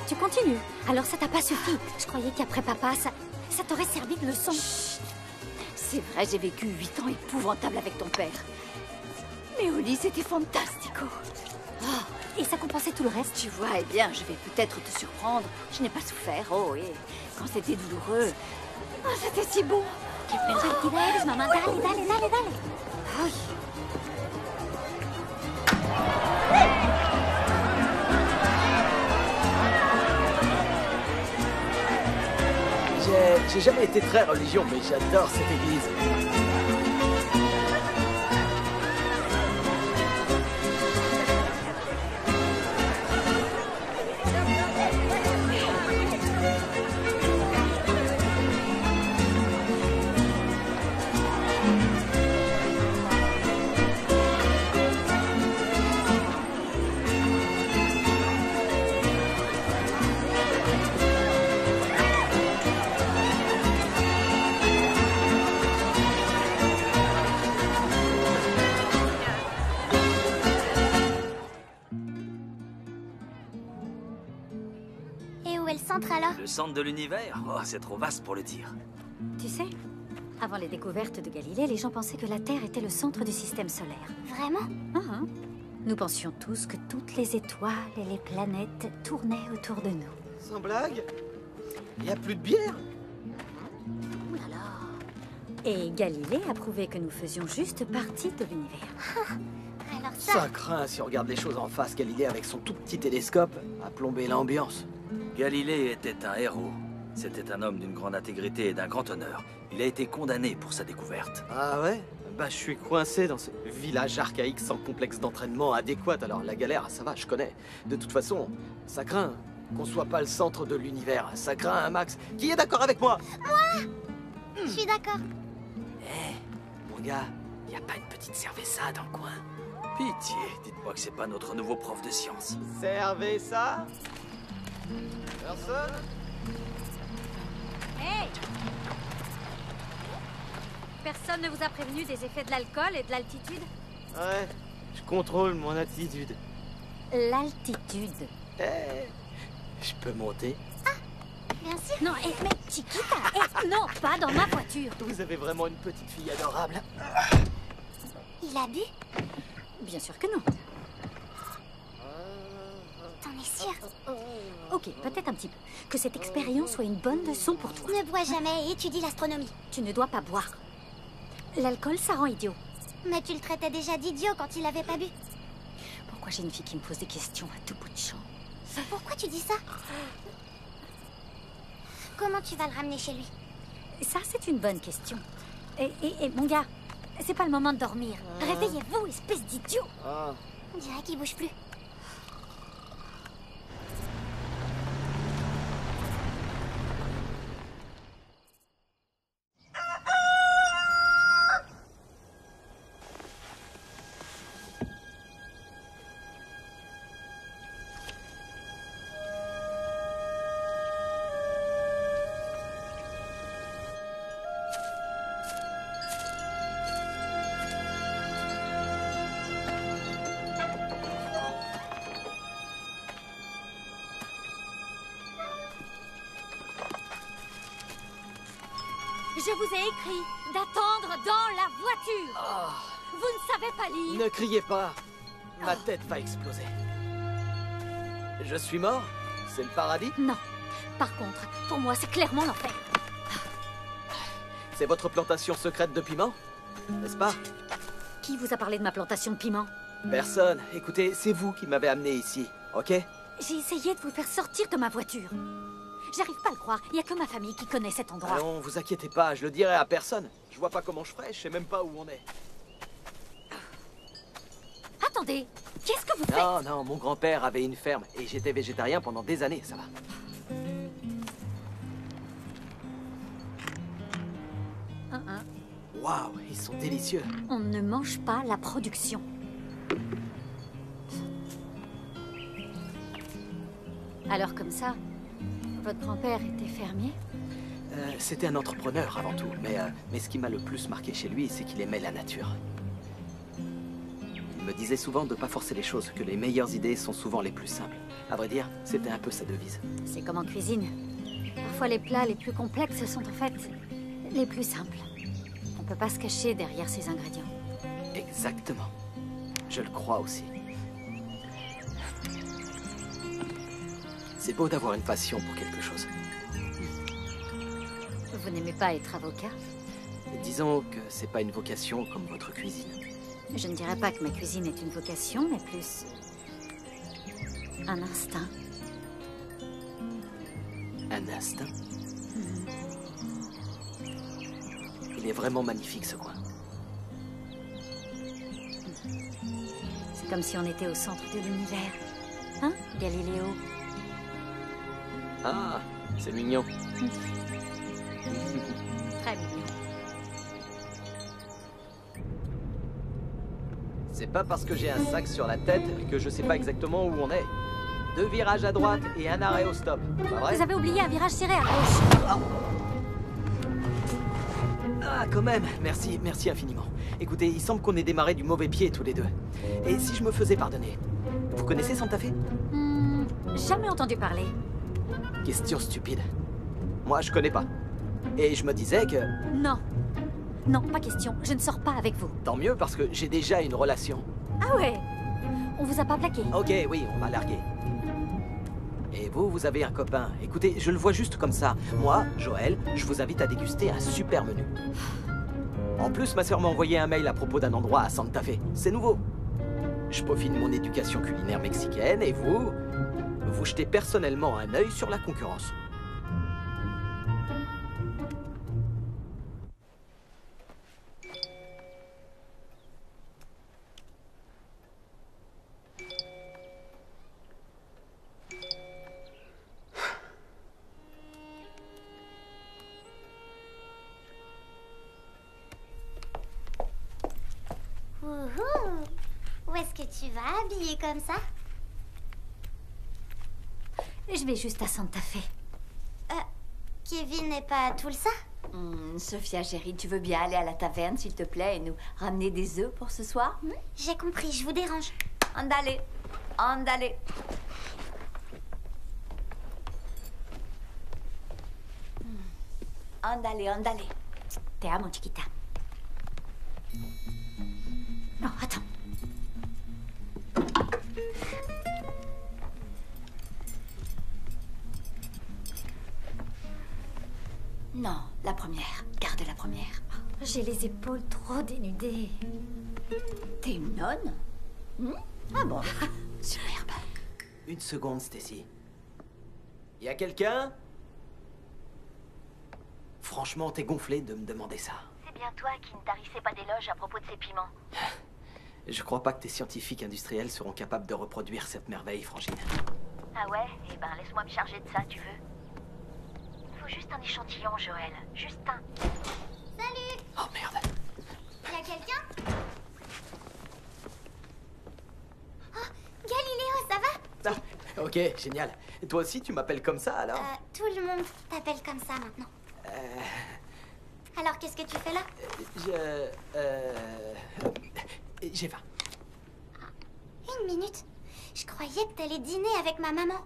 Tu continues. Alors ça t'a pas suffi. Je croyais qu'après papa, ça t'aurait servi de leçon. Chut. C'est vrai, j'ai vécu 8 ans épouvantables avec ton père. Mais au lit, c'était fantastico. Et ça compensait tout le reste. Tu vois, eh bien, je vais peut-être te surprendre. Je n'ai pas souffert, oh, et quand c'était douloureux, oh, c'était si bon. Que divertides, mamá. Dale, dale, dale, dale. Ay. J'ai jamais été très religion, mais j'adore cette église. Alors? Le centre de l'univers? Oh, c'est trop vaste pour le dire. Tu sais, avant les découvertes de Galilée, les gens pensaient que la Terre était le centre du système solaire. Vraiment? Nous pensions tous que toutes les étoiles et les planètes tournaient autour de nous. Sans blague? Il n'y a plus de bière? Ouh là là. Et Galilée a prouvé que nous faisions juste partie de l'univers. Alors ça craint, si on regarde les choses en face, Galilée avec son tout petit télescope a plombé l'ambiance. Galilée était un héros. C'était un homme d'une grande intégrité et d'un grand honneur. Il a été condamné pour sa découverte. Ah ouais? Bah je suis coincé dans ce village archaïque sans complexe d'entraînement adéquat, alors la galère, ça va, je connais. De toute façon, ça craint qu'on soit pas le centre de l'univers. Ça craint un max. Qui est d'accord avec moi? Moi! Je suis d'accord. Mon gars, y a pas une petite cerveza dans le coin? Pitié, dites-moi que c'est pas notre nouveau prof de sciences. Cerveza? Personne? Hey! personne ne vous a prévenu des effets de l'alcool et de l'altitude? Ouais, je contrôle mon attitude. L'altitude. Je peux monter? Bien sûr. Non, mais Chiquita, non, pas dans ma voiture. Vous avez vraiment une petite fille adorable. Il a bu? Bien sûr que non. T'en es sûr? Ok, peut-être un petit peu. Que cette expérience soit une bonne leçon pour toi. Ne bois jamais et étudie l'astronomie. Tu ne dois pas boire. L'alcool, ça rend idiot. Mais tu le traitais déjà d'idiot quand il avait pas bu. Pourquoi j'ai une fille qui me pose des questions à tout bout de champ? Pourquoi tu dis ça? Comment tu vas le ramener chez lui? Ça, c'est une bonne question. Et mon gars, c'est pas le moment de dormir. Réveillez-vous, espèce d'idiot. On dirait qu'il bouge plus. Je vous ai écrit d'attendre dans la voiture. Vous ne savez pas lire. Ne criez pas. Ma tête va exploser. Je suis mort? C'est le paradis? Non. Par contre, pour moi, c'est clairement l'enfer. C'est votre plantation secrète de piment? N'est-ce pas? Qui vous a parlé de ma plantation de piment? Personne. Écoutez, c'est vous qui m'avez amené ici, ok? J'ai essayé de vous faire sortir de ma voiture. J'arrive pas à le croire. Il y a que ma famille qui connaît cet endroit. Non, vous inquiétez pas, je le dirai à personne. Je vois pas comment je ferai, je sais même pas où on est. Attendez, qu'est-ce que vous faites? Non, mon grand-père avait une ferme et j'étais végétarien pendant des années, ça va. Waouh, ils sont délicieux. On ne mange pas la production. Alors comme ça, votre grand-père était fermier? C'était un entrepreneur avant tout, mais ce qui m'a le plus marqué chez lui, c'est qu'il aimait la nature. Il me disait souvent de pas forcer les choses, que les meilleures idées sont souvent les plus simples. À vrai dire, c'était un peu sa devise. C'est comme en cuisine. Parfois les plats les plus complexes sont en fait les plus simples. On peut pas se cacher derrière ces ingrédients. Exactement. Je le crois aussi. C'est beau d'avoir une passion pour quelque chose. Vous n'aimez pas être avocat? Disons que c'est pas une vocation comme votre cuisine. Je ne dirais pas que ma cuisine est une vocation, mais plus un instinct. Un instinct? Il est vraiment magnifique ce coin. C'est comme si on était au centre de l'univers. Hein, Galiléo? Ah, c'est mignon. Très mignon. C'est pas parce que j'ai un sac sur la tête que je sais pas exactement où on est. 2 virages à droite et un arrêt au stop. Pas vrai? Vous avez oublié un virage serré à gauche. Ah, quand même. Merci infiniment. Écoutez, il semble qu'on ait démarré du mauvais pied tous les deux. Et si je me faisais pardonner? Vous connaissez Santa Fe? Jamais entendu parler. Question stupide. Moi, je connais pas. Et je me disais que... Non. Non, pas question. Je ne sors pas avec vous. Tant mieux, parce que j'ai déjà une relation. Ah ouais? On vous a pas plaqué? Ok, oui, on m'a largué. Et vous avez un copain. Écoutez, je le vois juste comme ça. Moi, Joël, je vous invite à déguster un super menu. En plus, ma sœur m'a envoyé un mail à propos d'un endroit à Santa Fe. C'est nouveau. Je peaufine mon éducation culinaire mexicaine et vous jetez personnellement un œil sur la concurrence. Wouhou! Où est-ce que tu vas, habillée comme ça? Je vais juste à Santa Fe. Kevin n'est pas à Tulsa? Sophia, chérie, tu veux bien aller à la taverne, s'il te plaît, et nous ramener des œufs pour ce soir? J'ai compris, je vous dérange. Andale, andale. Andale, andale. Te amo, chiquita. Non, attends. Non, la première. Garde la première. J'ai les épaules trop dénudées. T'es une nonne? Ah bon? Superbe. Une seconde, Stacy. Y a quelqu'un? Franchement, t'es gonflé de me demander ça. C'est bien toi qui ne tarissais pas d'éloges à propos de ces piments. Je crois pas que tes scientifiques industriels seront capables de reproduire cette merveille, Frangine. Ah ouais? Eh ben, laisse-moi me charger de ça, tu veux? Il faut juste un échantillon, Joël. Juste un. Salut! Oh merde. Y a quelqu'un? Oh, Galiléo, ça va? Ah, ok, génial. Et toi aussi, tu m'appelles comme ça, alors? Tout le monde t'appelle comme ça maintenant. Alors, qu'est-ce que tu fais là? J'ai faim. Une minute. Je croyais que t'allais dîner avec ma maman.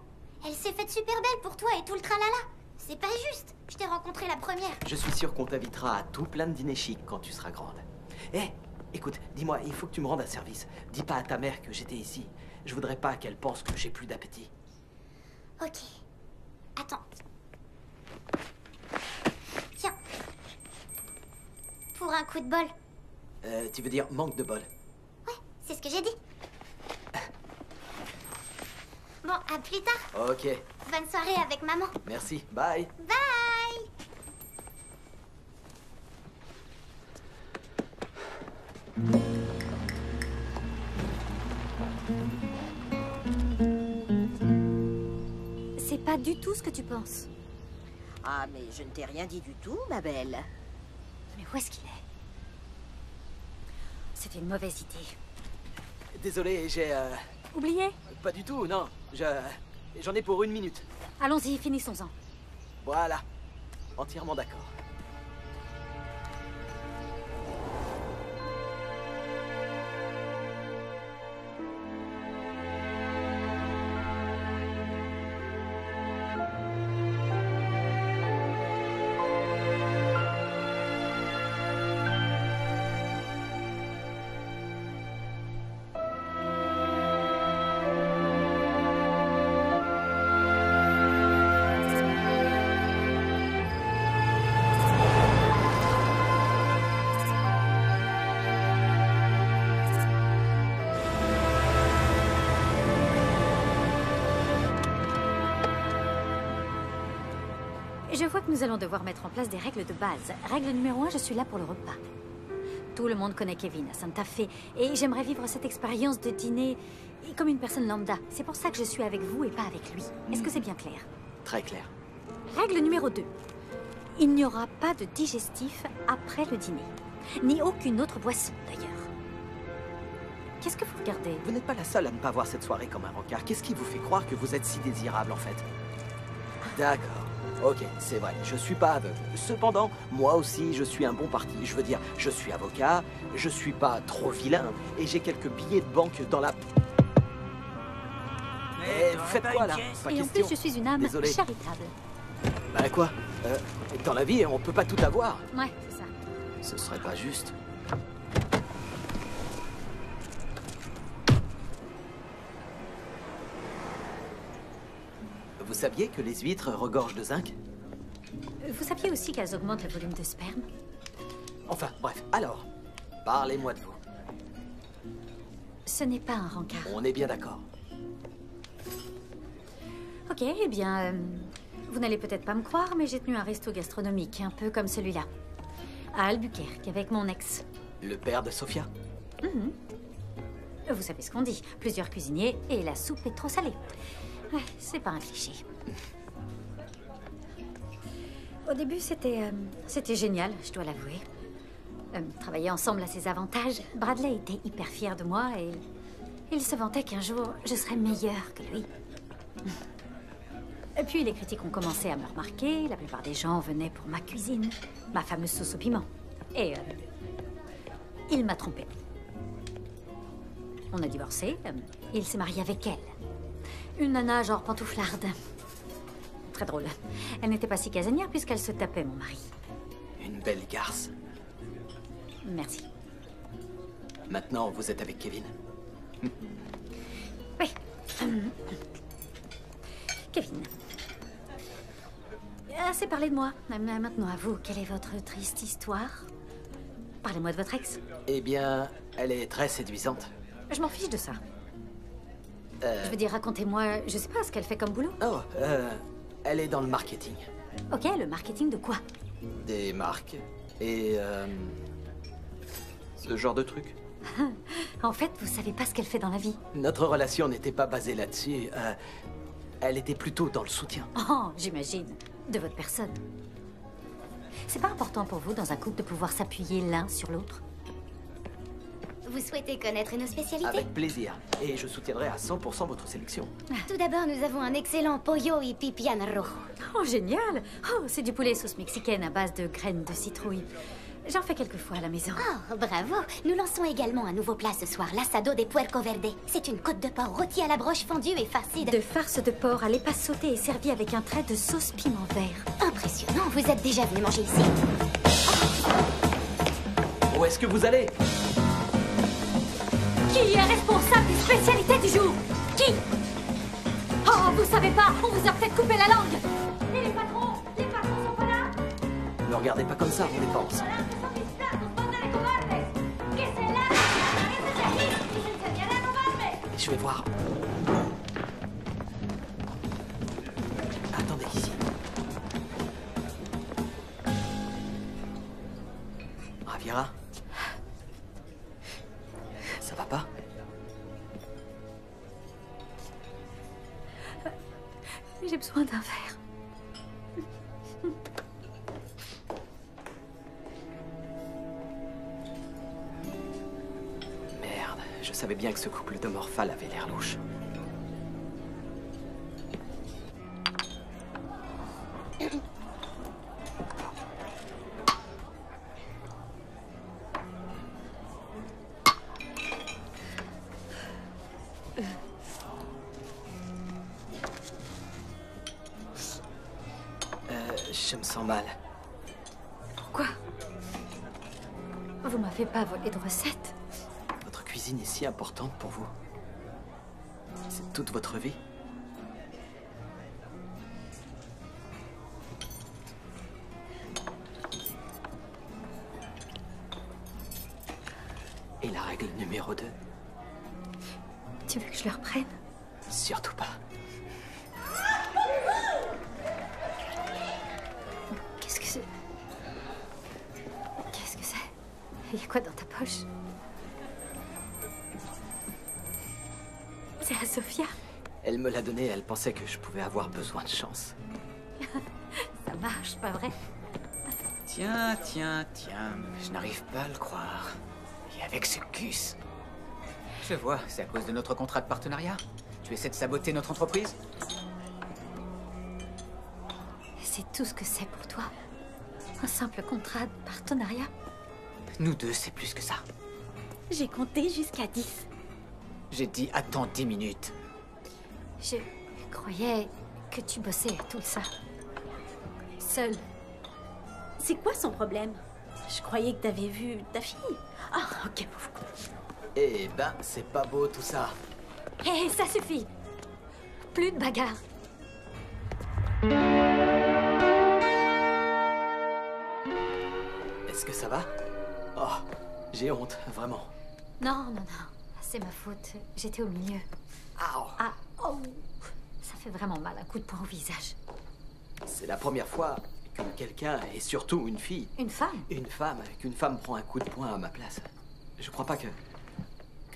Elle s'est faite super belle pour toi et tout le tralala. C'est pas juste. Je t'ai rencontré la première. Je suis sûr qu'on t'invitera à tout plein de dîners chics quand tu seras grande. Écoute, dis-moi, il faut que tu me rendes un service. Dis pas à ta mère que j'étais ici. Je voudrais pas qu'elle pense que j'ai plus d'appétit. Ok. Attends. Tiens. Pour un coup de bol. Tu veux dire manque de bol? Ouais, c'est ce que j'ai dit. Bon, à plus tard. Ok. Bonne soirée avec maman. Merci. Bye. Bye. C'est pas du tout ce que tu penses. Ah, mais je ne t'ai rien dit du tout, ma belle. Mais où est-ce qu'il est? C'était une mauvaise idée. Désolé, j'ai... Oublié? Pas du tout, non. J'en ai pour 1 minute. Allons-y, finissons-en. Voilà. Entièrement d'accord. Je vois que nous allons devoir mettre en place des règles de base. Règle numéro 1, je suis là pour le repas. Tout le monde connaît Kevin à Santa Fe et j'aimerais vivre cette expérience de dîner comme une personne lambda. C'est pour ça que je suis avec vous et pas avec lui. Est-ce que c'est bien clair? Très clair. Règle numéro 2. Il n'y aura pas de digestif après le dîner. Ni aucune autre boisson, d'ailleurs. Qu'est-ce que vous regardez? Vous n'êtes pas la seule à ne pas voir cette soirée comme un rencard. Qu'est-ce qui vous fait croire que vous êtes si désirable, en fait? D'accord. Ok, c'est vrai, je suis pas aveugle. Cependant, moi aussi, je suis un bon parti. Je veux dire, je suis avocat, je suis pas trop vilain, et j'ai quelques billets de banque dans la... faites quoi, là? Pas Et en question. plus, je suis une âme Désolé. charitable. Bah quoi? Dans la vie, on peut pas tout avoir. Ouais, c'est ça. Ce serait pas juste. Vous saviez que les huîtres regorgent de zinc? Vous saviez aussi qu'elles augmentent le volume de sperme? Enfin, bref, alors, parlez-moi de vous. Ce n'est pas un rencard. On est bien d'accord. Ok, eh bien, vous n'allez peut-être pas me croire, mais j'ai tenu un resto gastronomique, un peu comme celui-là. À Albuquerque, avec mon ex. Le père de Sophia? Mhm. Vous savez ce qu'on dit, plusieurs cuisiniers et la soupe est trop salée. Ouais, c'est pas un cliché. Au début, c'était génial, je dois l'avouer. Travailler ensemble a ses avantages. Bradley était hyper fier de moi et il se vantait qu'un jour, je serais meilleure que lui. Et puis les critiques ont commencé à me remarquer. La plupart des gens venaient pour ma cuisine, ma fameuse sauce au piment. Et il m'a trompée. On a divorcé. Il s'est marié avec elle. Une nana genre pantouflarde. Très drôle. Elle n'était pas si casanière puisqu'elle se tapait mon mari. Une belle garce. Merci. Maintenant, vous êtes avec Kevin. Oui. Kevin. Assez parlé de moi. Maintenant à vous, quelle est votre triste histoire? Parlez-moi de votre ex. Eh bien, elle est très séduisante. Je m'en fiche de ça. Je veux dire, racontez-moi, je sais pas ce qu'elle fait comme boulot. Oh, elle est dans le marketing. Ok, le marketing de quoi? Des marques et ce genre de trucs. En fait, vous savez pas ce qu'elle fait dans la vie. Notre relation n'était pas basée là-dessus. Elle était plutôt dans le soutien. Oh, j'imagine. De votre personne. C'est pas important pour vous, dans un couple, de pouvoir s'appuyer l'un sur l'autre? Vous souhaitez connaître nos spécialités? Avec plaisir. Et je soutiendrai à 100% votre sélection. Tout d'abord, nous avons un excellent pollo y pipián rojo. Oh, génial! Oh, c'est du poulet sauce mexicaine à base de graines de citrouille. J'en fais quelques fois à la maison. Oh, bravo! Nous lançons également un nouveau plat ce soir, l'assado de puerco verde. C'est une côte de porc rôtie à la broche fondue et farcie de farce de porc à l'épaisse sautée et servie avec un trait de sauce piment vert. Impressionnant! Vous êtes déjà venu manger ici? Oh. Où est-ce que vous allez? Qui est responsable des spécialités du jour? Qui? Oh, vous savez pas, on vous a peut-être coupé la langue. Et les patrons sont pas là? Ne regardez pas comme ça, on n'est pas ensemble. Je vais voir. Attendez ici. Raviera? Ça va pas? J'ai besoin d'un verre. Merde, je savais bien que ce couple de morphales avait l'air louche. Je me sens mal. Pourquoi? Vous m'avez pas volé de recette? Votre cuisine est si importante pour vous. C'est toute votre vie. Et la règle numéro 2? Tu veux que je le reprenne? Surtout pas. Qu'est-ce que c'est? Qu'est-ce que c'est? Il y a quoi dans ta poche? C'est à Sophia. Elle me l'a donné, elle pensait que je pouvais avoir besoin de chance. Ça marche, pas vrai? Tiens, je n'arrive pas à le croire. Et avec ce cus. Je vois, c'est à cause de notre contrat de partenariat. Tu essaies de saboter notre entreprise? C'est tout ce que c'est pour toi? Un simple contrat de partenariat? Nous deux, c'est plus que ça. J'ai compté jusqu'à 10. J'ai dit attends 10 minutes. Je croyais que tu bossais à tout ça. Seul. C'est quoi son problème? Je croyais que t'avais vu ta fille. Ah, ok, pauvre con. Eh ben, c'est pas beau tout ça. Hé, ça suffit. Plus de bagarre. Est-ce que ça va? Oh, j'ai honte, vraiment. Non. C'est ma faute. J'étais au milieu. Ah, oh. Ça fait vraiment mal, un coup de poing au visage. C'est la première fois que quelqu'un, et surtout une fille... Une femme? Qu'une femme prend un coup de poing à ma place. Je crois pas que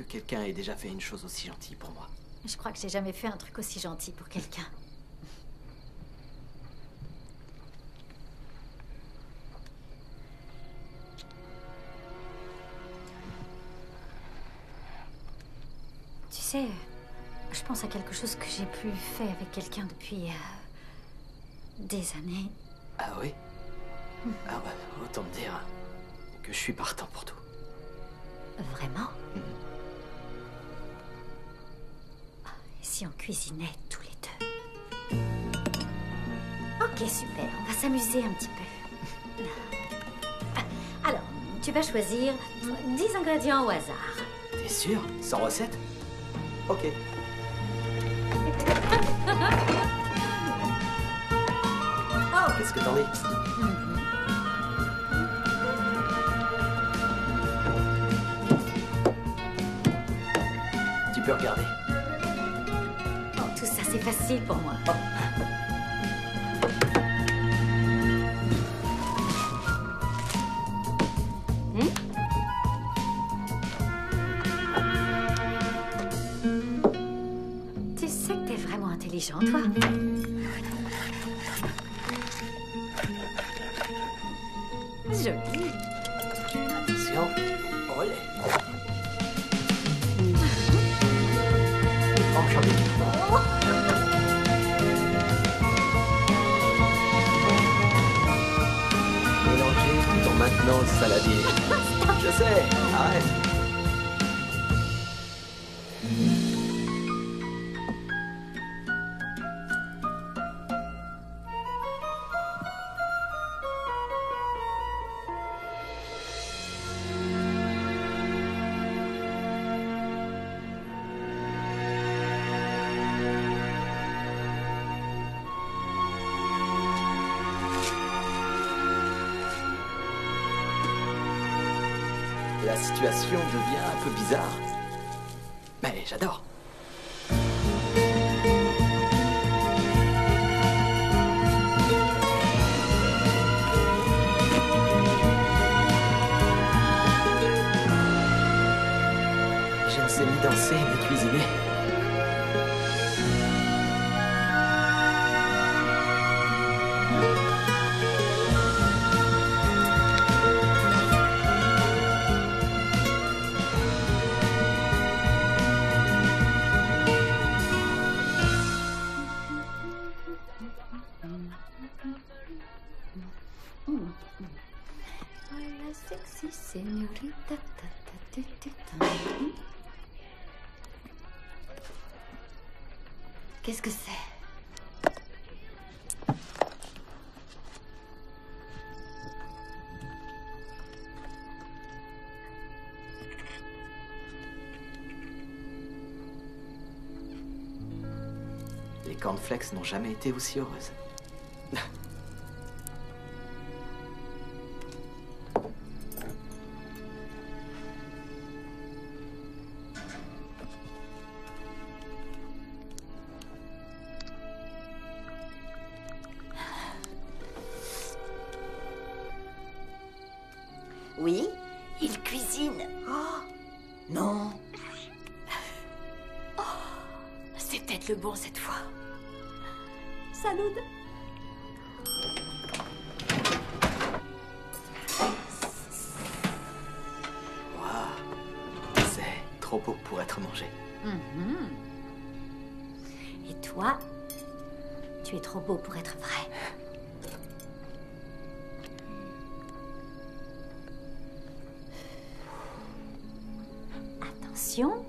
quelqu'un ait déjà fait une chose aussi gentille pour moi. Je crois que j'ai jamais fait un truc aussi gentil pour quelqu'un. Tu sais, je pense à quelque chose que j'ai plus fait avec quelqu'un depuis Des années. Ah oui? Ah ouais, autant me dire que je suis partant pour tout. Vraiment? Et si on cuisinait tous les deux? Ok, super. On va s'amuser un petit peu. Alors, tu vas choisir 10 ingrédients au hasard. T'es sûr? Sans recette? Ok. Oh, qu'est-ce que t'en dis? Tu peux regarder. Oh, tout ça, c'est facile pour moi. Oh. Tu sais que t'es vraiment intelligent, toi. Joli. Attention. Olé. Enchanté. Mélanger tout en maintenant le saladier. Je sais, arrête. La situation devient un peu bizarre. Mais j'adore. Je ne sais ni danser ni cuisiner. Hola, sexy señorita. Qu'est-ce que c'est? Les cornflakes n'ont jamais été aussi heureuses. Oui, il cuisine. Oh, non. Oh, c'est peut-être le bon cette fois. Salud. Waouh, c'est trop beau pour être mangé. Et toi, tu es trop beau pour être vrai. Attention.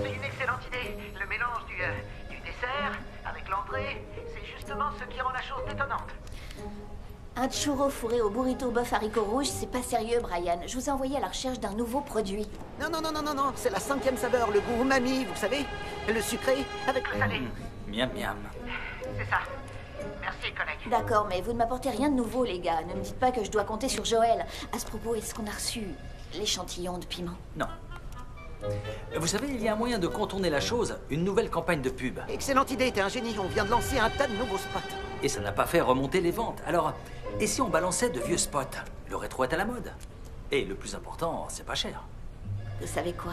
C'est une excellente idée. Le mélange du dessert avec l'entrée, c'est justement ce qui rend la chose détonnante. Un churro fourré au burrito bœuf haricots rouges, c'est pas sérieux, Brian. Je vous ai envoyé à la recherche d'un nouveau produit. Non, non, non, non, non, non, c'est la 5e saveur, le goût umami, vous savez. Le sucré avec le salé. Miam miam. C'est ça. Merci, collègue. D'accord, mais vous ne m'apportez rien de nouveau, les gars. Ne me dites pas que je dois compter sur Joël. À ce propos, est-ce qu'on a reçu l'échantillon de piment? Non. Vous savez, il y a un moyen de contourner la chose, une nouvelle campagne de pub. Excellente idée, t'es un génie. On vient de lancer un tas de nouveaux spots. Et ça n'a pas fait remonter les ventes. Alors, et si on balançait de vieux spots? Le rétro est à la mode. Et le plus important, c'est pas cher. Vous savez quoi?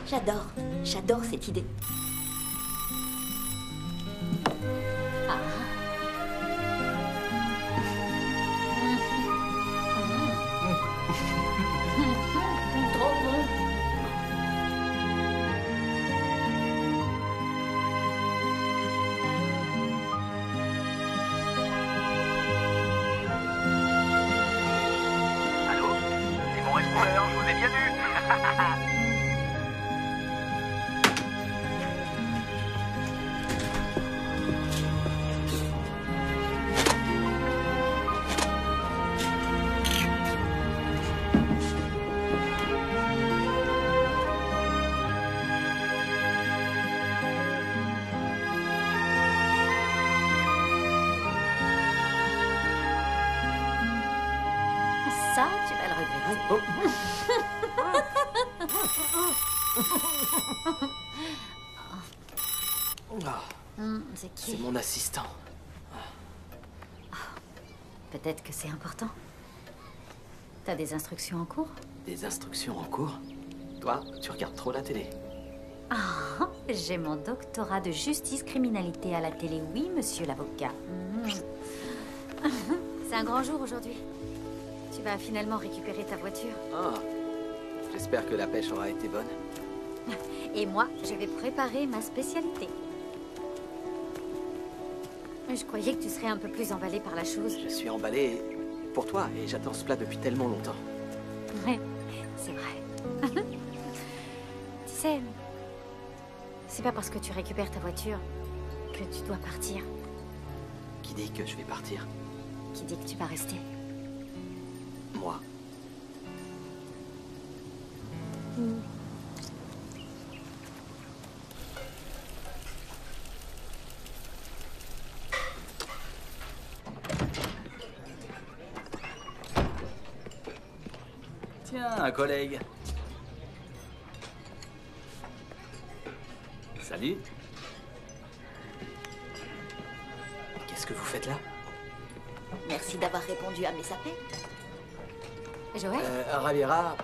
J'adore cette idée. Trop bon. Allô? C'est mon restaurant, je vous ai bien vu. Ça, tu vas le regretter. C'est qui? C'est mon assistant. Peut-être que c'est important. T'as des instructions en cours? Des instructions en cours? Toi, tu regardes trop la télé. Ah, j'ai mon doctorat de justice criminalité à la télé, oui, monsieur l'avocat. C'est un grand jour aujourd'hui. Tu vas finalement récupérer ta voiture. Ah, j'espère que la pêche aura été bonne. Et moi, je vais préparer ma spécialité. Je croyais que tu serais un peu plus emballé par la chose. Je suis emballé pour toi et j'attends ce plat depuis tellement longtemps. Ouais, c'est vrai. Tu sais, c'est pas parce que tu récupères ta voiture que tu dois partir. Qui dit que je vais partir? Qui dit que tu vas rester? Moi. Tiens, un collègue. Salut. Qu'est-ce que vous faites là? Merci d'avoir répondu à mes appels. Joël? Raviera.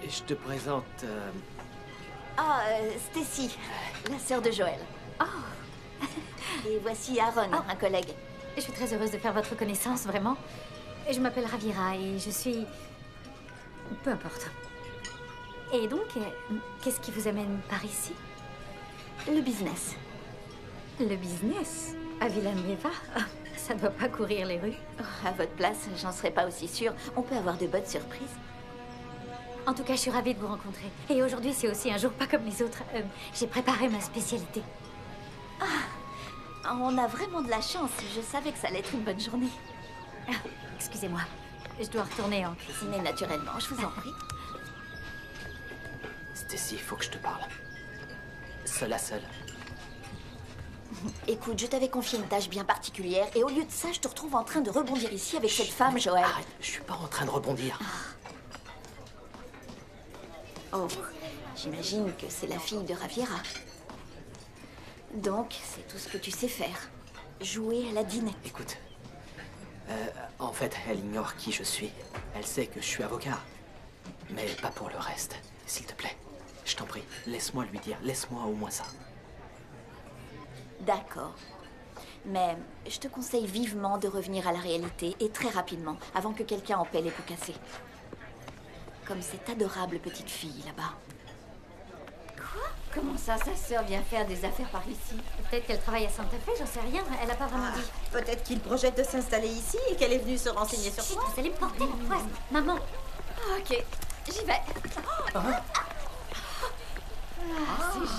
Je te présente... Ah, Stacy, la sœur de Joël. Oh. Et voici Aaron, un collègue. Je suis très heureuse de faire votre connaissance, vraiment. Je m'appelle Ravira et je suis... Peu importe. Et donc, qu'est-ce qui vous amène par ici? Le business. Le business? À Villanueva? Ça doit pas courir les rues. À votre place, j'en serais pas aussi sûre. On peut avoir de bonnes surprises. En tout cas, je suis ravie de vous rencontrer. Et aujourd'hui, c'est aussi un jour pas comme les autres. J'ai préparé ma spécialité. Ah, on a vraiment de la chance. Je savais que ça allait être une bonne journée. Excusez-moi, je dois retourner en cuisine. Mais naturellement, je vous en prie. Stacy, il faut que je te parle. Seul à seul. Écoute, je t'avais confié une tâche bien particulière et au lieu de ça, je te retrouve en train de rebondir ici avec cette femme, Joël. Arrête, je suis pas en train de rebondir. Oh, j'imagine que c'est la fille de Raviera. Donc, c'est tout ce que tu sais faire. Jouer à la dinette. Écoute, en fait, elle ignore qui je suis. Elle sait que je suis avocat. Mais pas pour le reste. S'il te plaît, je t'en prie, laisse-moi lui dire. Laisse-moi au moins ça. D'accord. Mais je te conseille vivement de revenir à la réalité et très rapidement, avant que quelqu'un en paie les pots cassés. Comme cette adorable petite fille là-bas. Quoi? Comment ça, sa sœur vient faire des affaires par ici? Peut-être qu'elle travaille à Santa Fe, j'en sais rien. Elle a pas vraiment dit. Peut-être qu'il projette de s'installer ici et qu'elle est venue se renseigner sur toi. Vous allez me porter la poisse. Maman. Ok, j'y vais.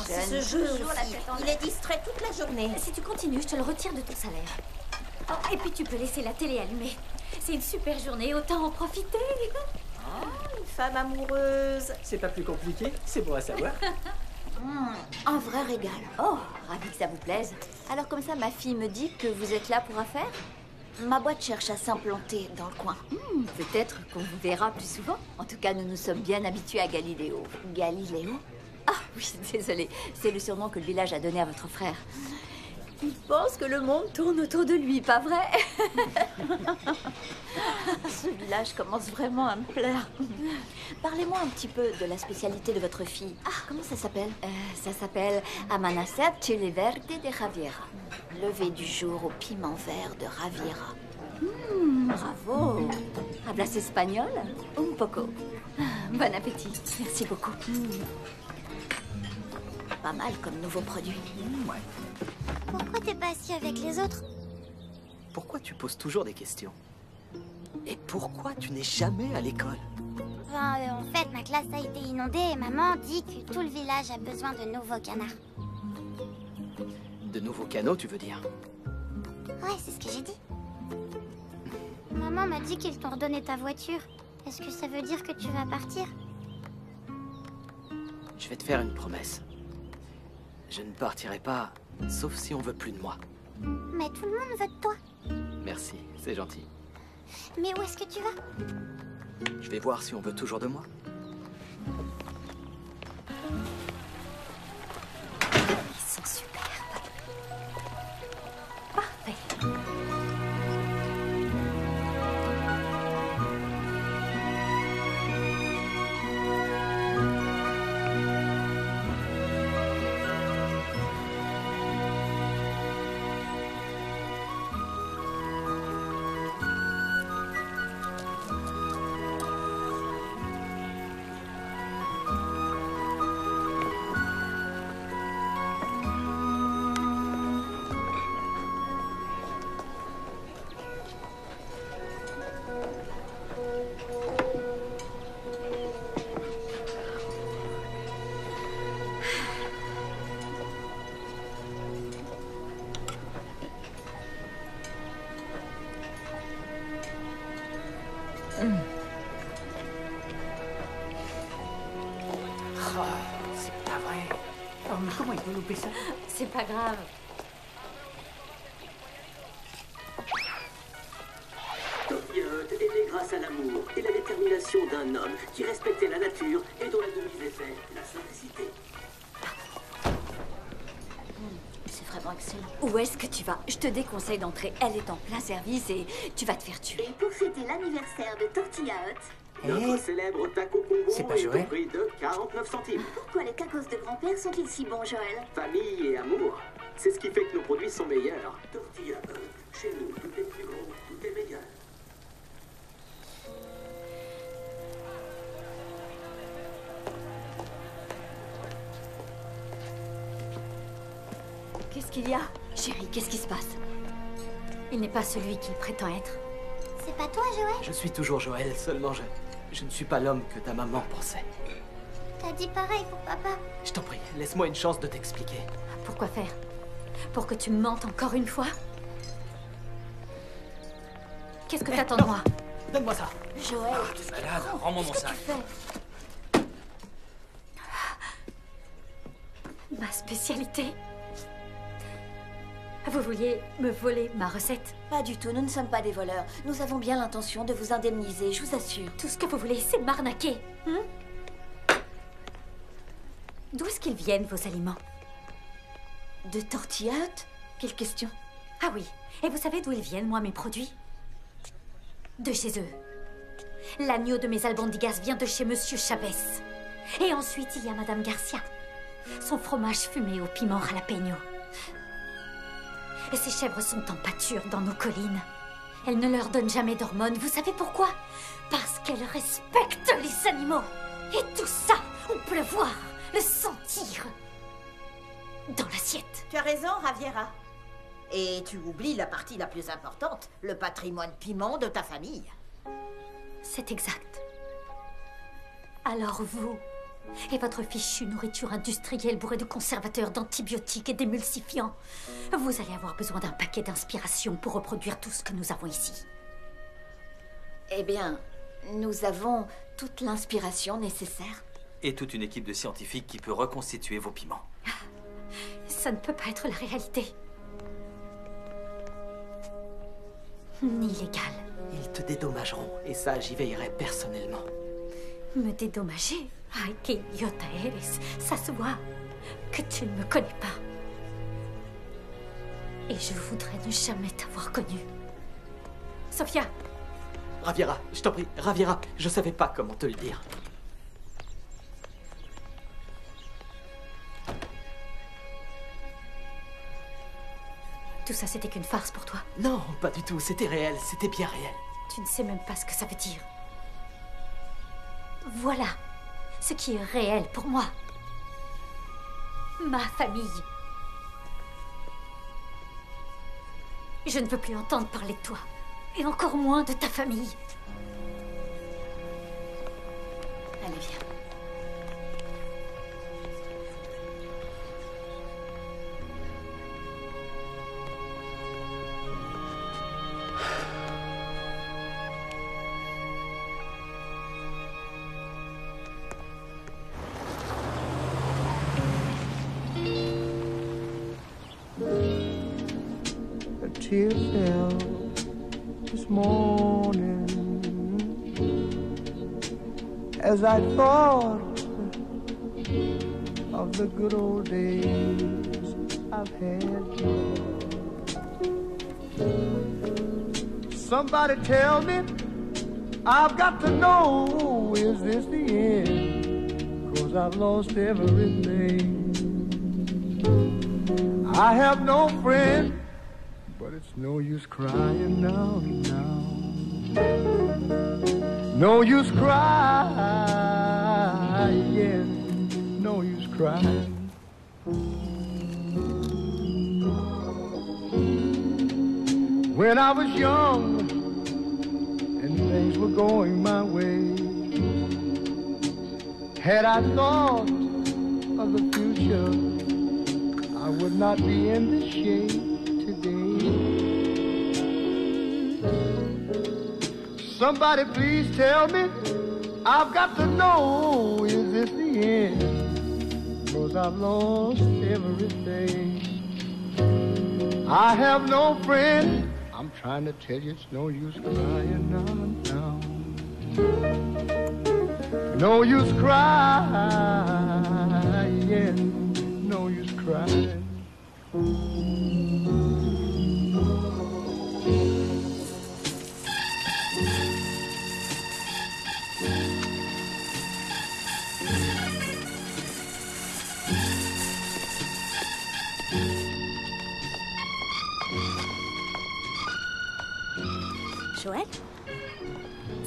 C'est ce jeu aussi. Il est distrait toute la journée. Si tu continues, je te le retire de ton salaire. Oh, et puis tu peux laisser la télé allumée. C'est une super journée, autant en profiter. Une femme amoureuse. C'est pas plus compliqué, c'est bon à savoir. Un vrai régal. Oh, ravi que ça vous plaise. Alors comme ça, ma fille me dit que vous êtes là pour affaires? Ma boîte cherche à s'implanter dans le coin. Peut-être qu'on vous verra plus souvent. En tout cas, nous nous sommes bien habitués à Galiléo. Galiléo? Ah oui, désolée. C'est le surnom que le village a donné à votre frère. Il pense que le monde tourne autour de lui, pas vrai? Ce village commence vraiment à me plaire. Parlez-moi un petit peu de la spécialité de votre fille. Ah, comment ça s'appelle? Ça s'appelle Amanecer Chile Verde de Javiera. Lever du jour au piment vert de Javiera. Bravo. Hablas espagnol? Un poco. Bon appétit. Merci beaucoup. Pas mal comme nouveau produit. Ouais. Pourquoi t'es pas assis avec les autres? Pourquoi tu poses toujours des questions? Et pourquoi tu n'es jamais à l'école? En fait, ma classe a été inondée et maman dit que tout le village a besoin de nouveaux canards. De nouveaux canaux, tu veux dire? Ouais, c'est ce que j'ai dit. Maman m'a dit qu'ils t'ont redonné ta voiture. Est-ce que ça veut dire que tu vas partir? Je vais te faire une promesse. Je ne partirai pas, sauf si on veut plus de moi. Mais tout le monde veut de toi. Merci, c'est gentil. Mais où est-ce que tu vas? Je vais voir si on veut toujours de moi. Ils sont superbes. Parfait. C'est pas vrai. Oh, mais comment il peut louper ça? C'est pas grave. Tortillard était grâce à l'amour et la détermination d'un homme qui respectait la nature et dont la devise était la simplicité. C'est vraiment excellent. Où est-ce que tu vas? Je te déconseille d'entrer. Elle est en plein service et tu vas te faire tuer. Et pour fêter l'anniversaire de Tortilla Hut, Notre célèbre taco C'est combo pas est Joël? au prix de 49 centimes. pourquoi les tacos de grand-père sont-ils si bons, Joël? Famille et amour, c'est ce qui fait que nos produits sont meilleurs. Tortilla Hut, chez nous, tout est plus gros, tout est meilleur. Qu'est-ce qu'il y a? Chérie, qu'est-ce qui se passe? Il n'est pas celui qu'il prétend être. C'est pas toi, Joël? Je suis toujours Joël, seulement je ne suis pas l'homme que ta maman pensait. T'as dit pareil pour papa. Je t'en prie, laisse-moi une chance de t'expliquer. Pourquoi faire? Pour que tu me mentes encore une fois? Qu'est-ce que t'attends de moi? Donne-moi ça. Joël, T'es malade, rends-moi mon sac. Ma spécialité? Vous vouliez me voler ma recette? Pas du tout, nous ne sommes pas des voleurs. Nous avons bien l'intention de vous indemniser, je vous assure. Tout ce que vous voulez, c'est m'arnaquer. D'où est-ce qu'ils viennent, vos aliments? De Tortilla Hut? Quelle question? Ah oui, et vous savez d'où ils viennent, moi, mes produits? De chez eux. L'agneau de mes albondigas vient de chez Monsieur Chavez. Et ensuite, il y a Madame Garcia. Son fromage fumé au piment jalapeno. Et ces chèvres sont en pâture dans nos collines. Elles ne leur donnent jamais d'hormones. Vous savez pourquoi? Parce qu'elles respectent les animaux. Et tout ça, on peut le voir, le sentir dans l'assiette. Tu as raison, Javiera. Et tu oublies la partie la plus importante, le patrimoine piment de ta famille. C'est exact. Alors vous et votre fichue nourriture industrielle bourrée de conservateurs, d'antibiotiques et d'émulsifiants, vous allez avoir besoin d'un paquet d'inspiration pour reproduire tout ce que nous avons ici. Eh bien, nous avons toute l'inspiration nécessaire. Et toute une équipe de scientifiques qui peut reconstituer vos piments. Ça ne peut pas être la réalité. Ni légal. Ils te dédommageront, et ça, j'y veillerai personnellement. Me dédommager? Ay, que idiota eres. Ça se voit que tu ne me connais pas. Et je voudrais ne jamais t'avoir connue. Sophia! Raviera, je t'en prie, Raviera, je savais pas comment te le dire. Tout ça, c'était qu'une farce pour toi? Non, pas du tout, c'était réel, c'était bien réel. Tu ne sais même pas ce que ça veut dire. Voilà ce qui est réel pour moi. Ma famille. Je ne veux plus entendre parler de toi. Et encore moins de ta famille. Allez, viens. Tear fell this morning as I thought of the good old days I've had. Somebody tell me, I've got to know, is this the end? 'Cause I've lost everything. I have no friend, but it's no use crying now. No use crying, no use crying. When I was young and things were going my way, had I thought of the future, I would not be in this shape today. Somebody please tell me, I've got to know, is this the end? 'Cause I've lost everything. I have no friend. I'm trying to tell you it's no use crying now. No use crying, no use crying. Joël?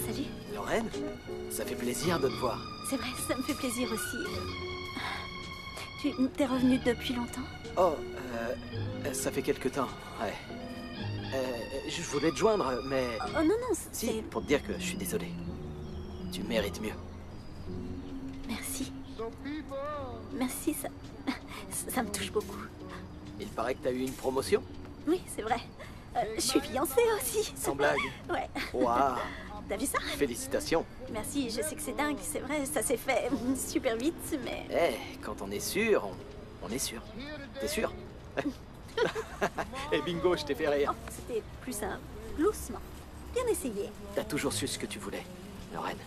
Salut. Lorraine, ça fait plaisir de te voir. C'est vrai, ça me fait plaisir aussi. Tu t'es revenu depuis longtemps? Oh, ça fait quelque temps, ouais. Je voulais te joindre, mais... Oh non, non, c'est... Si, pour te dire que je suis désolé. Tu mérites mieux. Merci. Merci, ça me touche beaucoup. Il paraît que t'as eu une promotion? Oui, c'est vrai. Je suis fiancée aussi. Sans blague? Ouais. Waouh! T'as vu ça? Félicitations. Merci, je sais que c'est dingue, c'est vrai, ça s'est fait super vite, mais... Quand on est sûr, on est sûr. T'es sûr? Et bingo, je t'ai fait rire. Oh, c'était plus un gloussement. Bien essayé. T'as toujours su ce que tu voulais, Lorraine.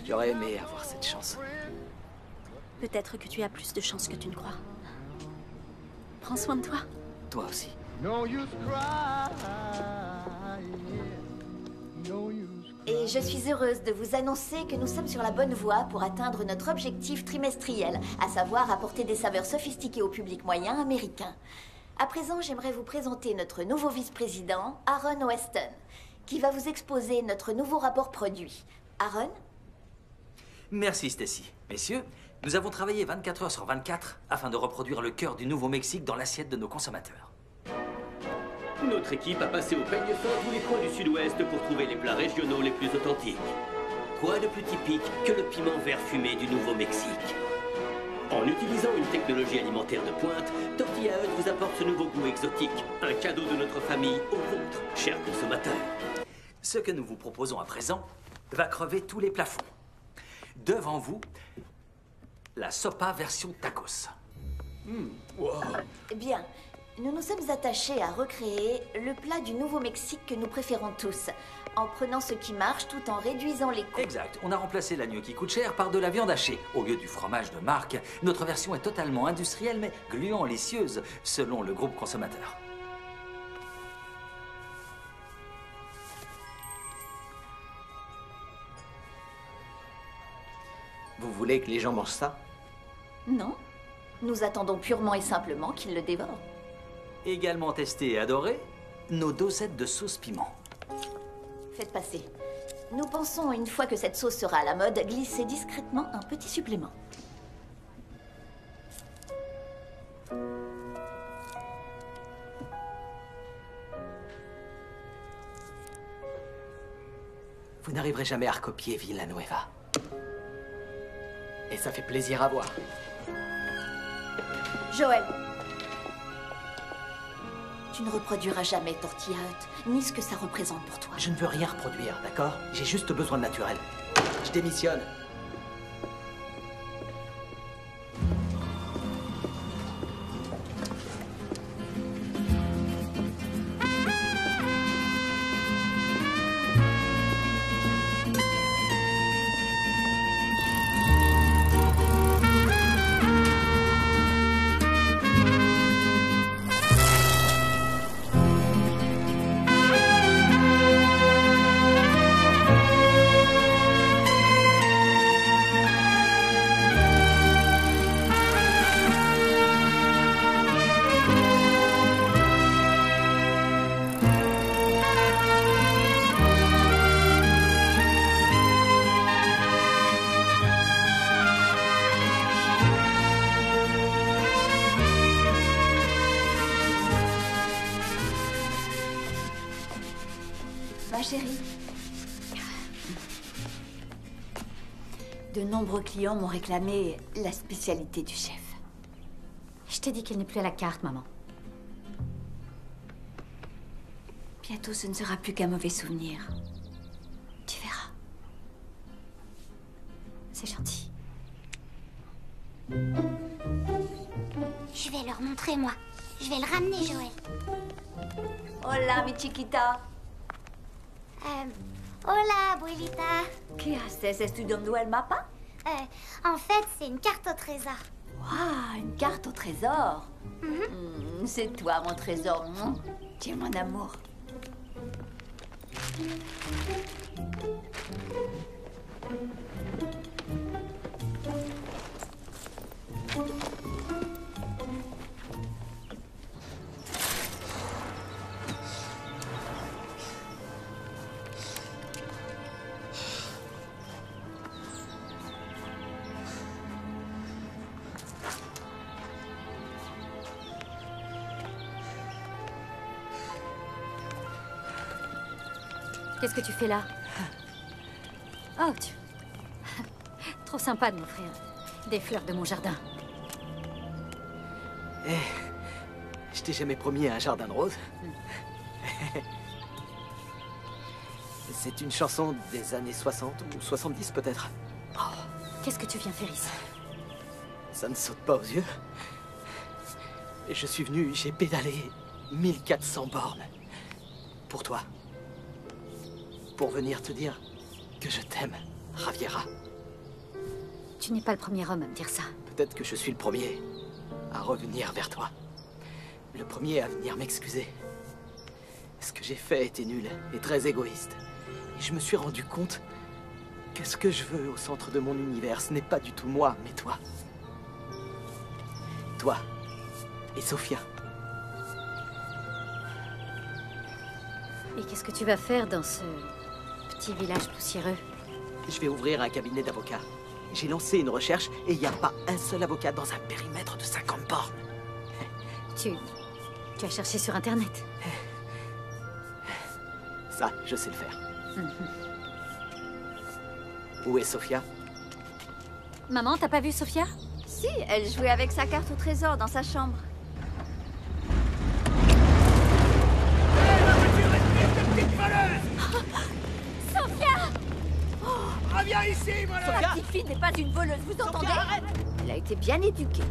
J'aurais aimé avoir cette chance. Peut-être que tu as plus de chance que tu ne crois. Prends soin de toi. Toi aussi. Et je suis heureuse de vous annoncer que nous sommes sur la bonne voie pour atteindre notre objectif trimestriel, à savoir apporter des saveurs sophistiquées au public moyen américain. À présent, j'aimerais vous présenter notre nouveau vice-président, Aaron Weston, qui va vous exposer notre nouveau rapport produit. Aaron? Merci, Stacy. Messieurs, nous avons travaillé 24 heures sur 24 afin de reproduire le cœur du Nouveau-Mexique dans l'assiette de nos consommateurs. Notre équipe a passé au peigne fin tous les coins du sud-ouest pour trouver les plats régionaux les plus authentiques. Quoi de plus typique que le piment vert fumé du Nouveau-Mexique? En utilisant une technologie alimentaire de pointe, Tortilla Hut vous apporte ce nouveau goût exotique. Un cadeau de notre famille au vôtre, chers consommateurs. Ce que nous vous proposons à présent va crever tous les plafonds. Devant vous, la sopa version tacos. Bien. Nous nous sommes attachés à recréer le plat du Nouveau-Mexique que nous préférons tous, en prenant ce qui marche tout en réduisant les coûts. Exact. On a remplacé l'agneau qui coûte cher par de la viande hachée. Au lieu du fromage de marque, notre version est totalement industrielle mais gluant-délicieuse, selon le groupe consommateur. Vous voulez que les gens mangent ça? Non. Nous attendons purement et simplement qu'ils le dévorent. Également testé et adoré, nos dosettes de sauce piment. Faites passer. Nous pensons, une fois que cette sauce sera à la mode, glisser discrètement un petit supplément. Vous n'arriverez jamais à recopier Villanueva. Et ça fait plaisir à voir. Joël, tu ne reproduiras jamais Tortilla Hut, ni ce que ça représente pour toi. Je ne veux rien reproduire, d'accord? J'ai juste besoin de naturel. Je démissionne. Chérie. De nombreux clients m'ont réclamé la spécialité du chef. Je t'ai dit qu'elle n'est plus à la carte, maman. Bientôt, ce ne sera plus qu'un mauvais souvenir. Tu verras. C'est gentil. Je vais leur montrer, moi. Je vais le ramener, Joël. Hola, mi chiquita. Hola, abuelita. ¿Qué haces? ¿Estudiando el mapa? En fait, c'est une carte au trésor. Waouh, une carte au trésor. C'est toi, mon trésor. Tu es mon amour. Qu'est-ce que tu fais là? Oh, Trop sympa de m'offrir des fleurs de mon jardin. Eh, je t'ai jamais promis un jardin de roses. C'est une chanson des années 60 ou 70 peut-être. Oh, qu'est-ce que tu viens faire ici? Ça ne saute pas aux yeux. Je suis venu, j'ai pédalé 1400 bornes. Pour toi. Pour venir te dire que je t'aime, Javiera. Tu n'es pas le premier homme à me dire ça. Peut-être que je suis le premier à revenir vers toi. Le premier à venir m'excuser. Ce que j'ai fait était nul et très égoïste. Et je me suis rendu compte que ce que je veux au centre de mon univers, ce n'est pas du tout moi, mais toi. Toi et Sofia. Et qu'est-ce que tu vas faire dans ce petit village poussiéreux? Je vais ouvrir un cabinet d'avocats. J'ai lancé une recherche et il n'y a pas un seul avocat dans un périmètre de 50 bornes. Tu as cherché sur Internet? Ça, je sais le faire. Où est Sofia? Maman, t'as pas vu Sofia? Si, elle jouait avec sa carte au trésor dans sa chambre. Sofia! Reviens ici, voilà! La petite fille n'est pas une voleuse, vous entendez? Elle a été bien éduquée.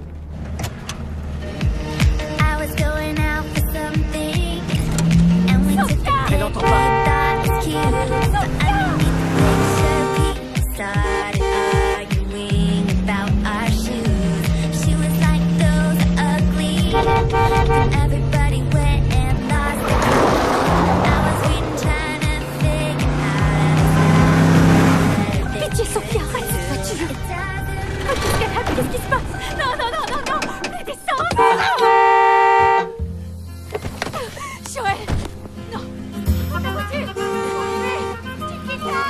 I was going out for something, and we took a Elle entend pas. that was cute. But underneath the picture, we started arguing about our shoes. She was like, those are ugly. Then everybody went and lost it. I was reading, trying to figure out. Pitié, Sophia, arrête cette voiture. Qu'est-ce qu'elle a? Qu'est-ce qui se passe? Non, non, non, non, non. Descends. Joël. Non. Prends ta voiture. Chiquita. Chiquita.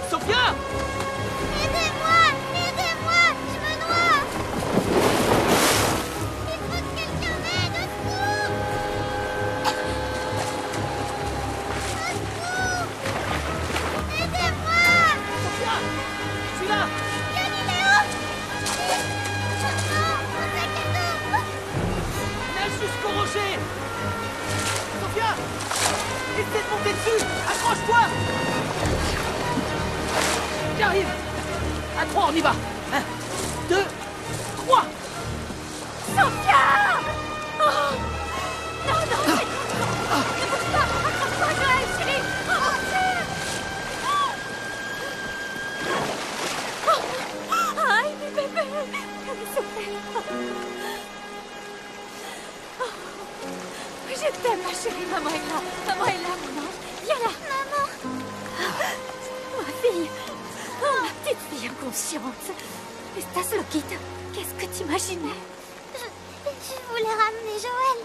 Sophia! Aidez-moi! Aidez-moi! Je me noie! Il faut que quelqu'un m'aide! Au secours! Au secours! Aidez-moi! Sophia! Je suis là! Galiléo! Non! Au sac à dos! Nage jusqu'au rocher! Sophia! Essaie de monter dessus! Accroche-toi! J'arrive! À 3, on y va! 1, 2, 3! Sophia! Oh! Non, non, c'est... Ne bouge pas! Accroche-toi, Joël, chérie! Oh, mon Dieu! Oh! Aïe, mes bébés! Oh! Je t'aime, ma chérie. Maman est là. Maman est là, mon ange. Viens là. Maman! Ma fille! Oh, ma petite fille inconsciente! Estas Loquita, qu'est-ce que t'imaginais? Je voulais ramener Joël.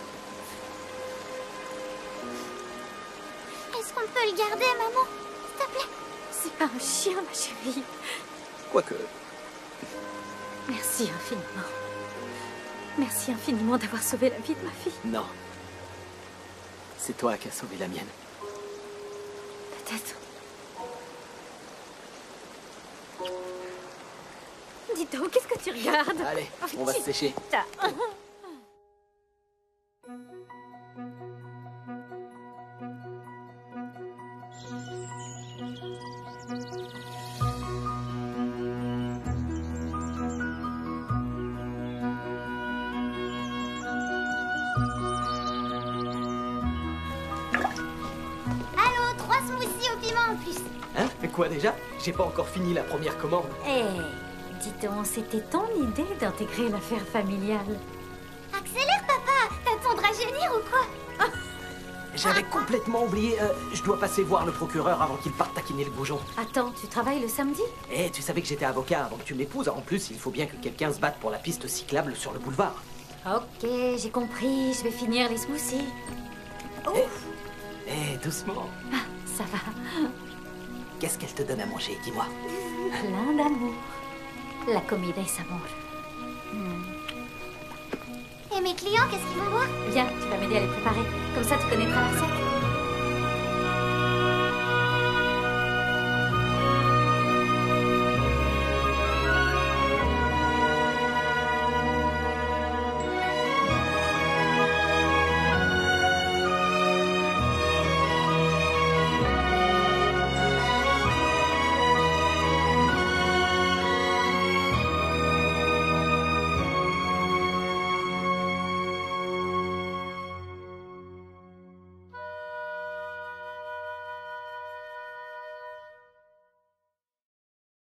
Est-ce qu'on peut le garder, maman? S'il te plaît. C'est pas un chien, ma chérie. Quoique... Merci infiniment. Merci infiniment d'avoir sauvé la vie de ma fille. Non. C'est toi qui as sauvé la mienne. Peut-être. Dis donc, qu'est-ce que tu regardes? Allez, on va se sécher. Allô, 3 smoothies au piment en plus. Hein? Mais quoi déjà? J'ai pas encore fini la première commande. Eh, dis donc, c'était ton idée d'intégrer l'affaire familiale. Accélère, papa. T'as ton rajeunir ou quoi? J'avais complètement oublié. Je dois passer voir le procureur avant qu'il parte taquiner le goujon. Attends, tu travailles le samedi? Eh, tu savais que j'étais avocat avant que tu m'épouses. En plus, il faut bien que quelqu'un se batte pour la piste cyclable sur le boulevard. Ok, j'ai compris. Je vais finir les smoothies. Eh, doucement. Ah, ça va. Qu'est-ce qu'elle te donne à manger? Dis-moi. Plein d'amour. La comida es amor. Et mes clients, qu'est-ce qu'ils vont boire? Viens, tu vas m'aider à les préparer. Comme ça, tu connaîtras la recette.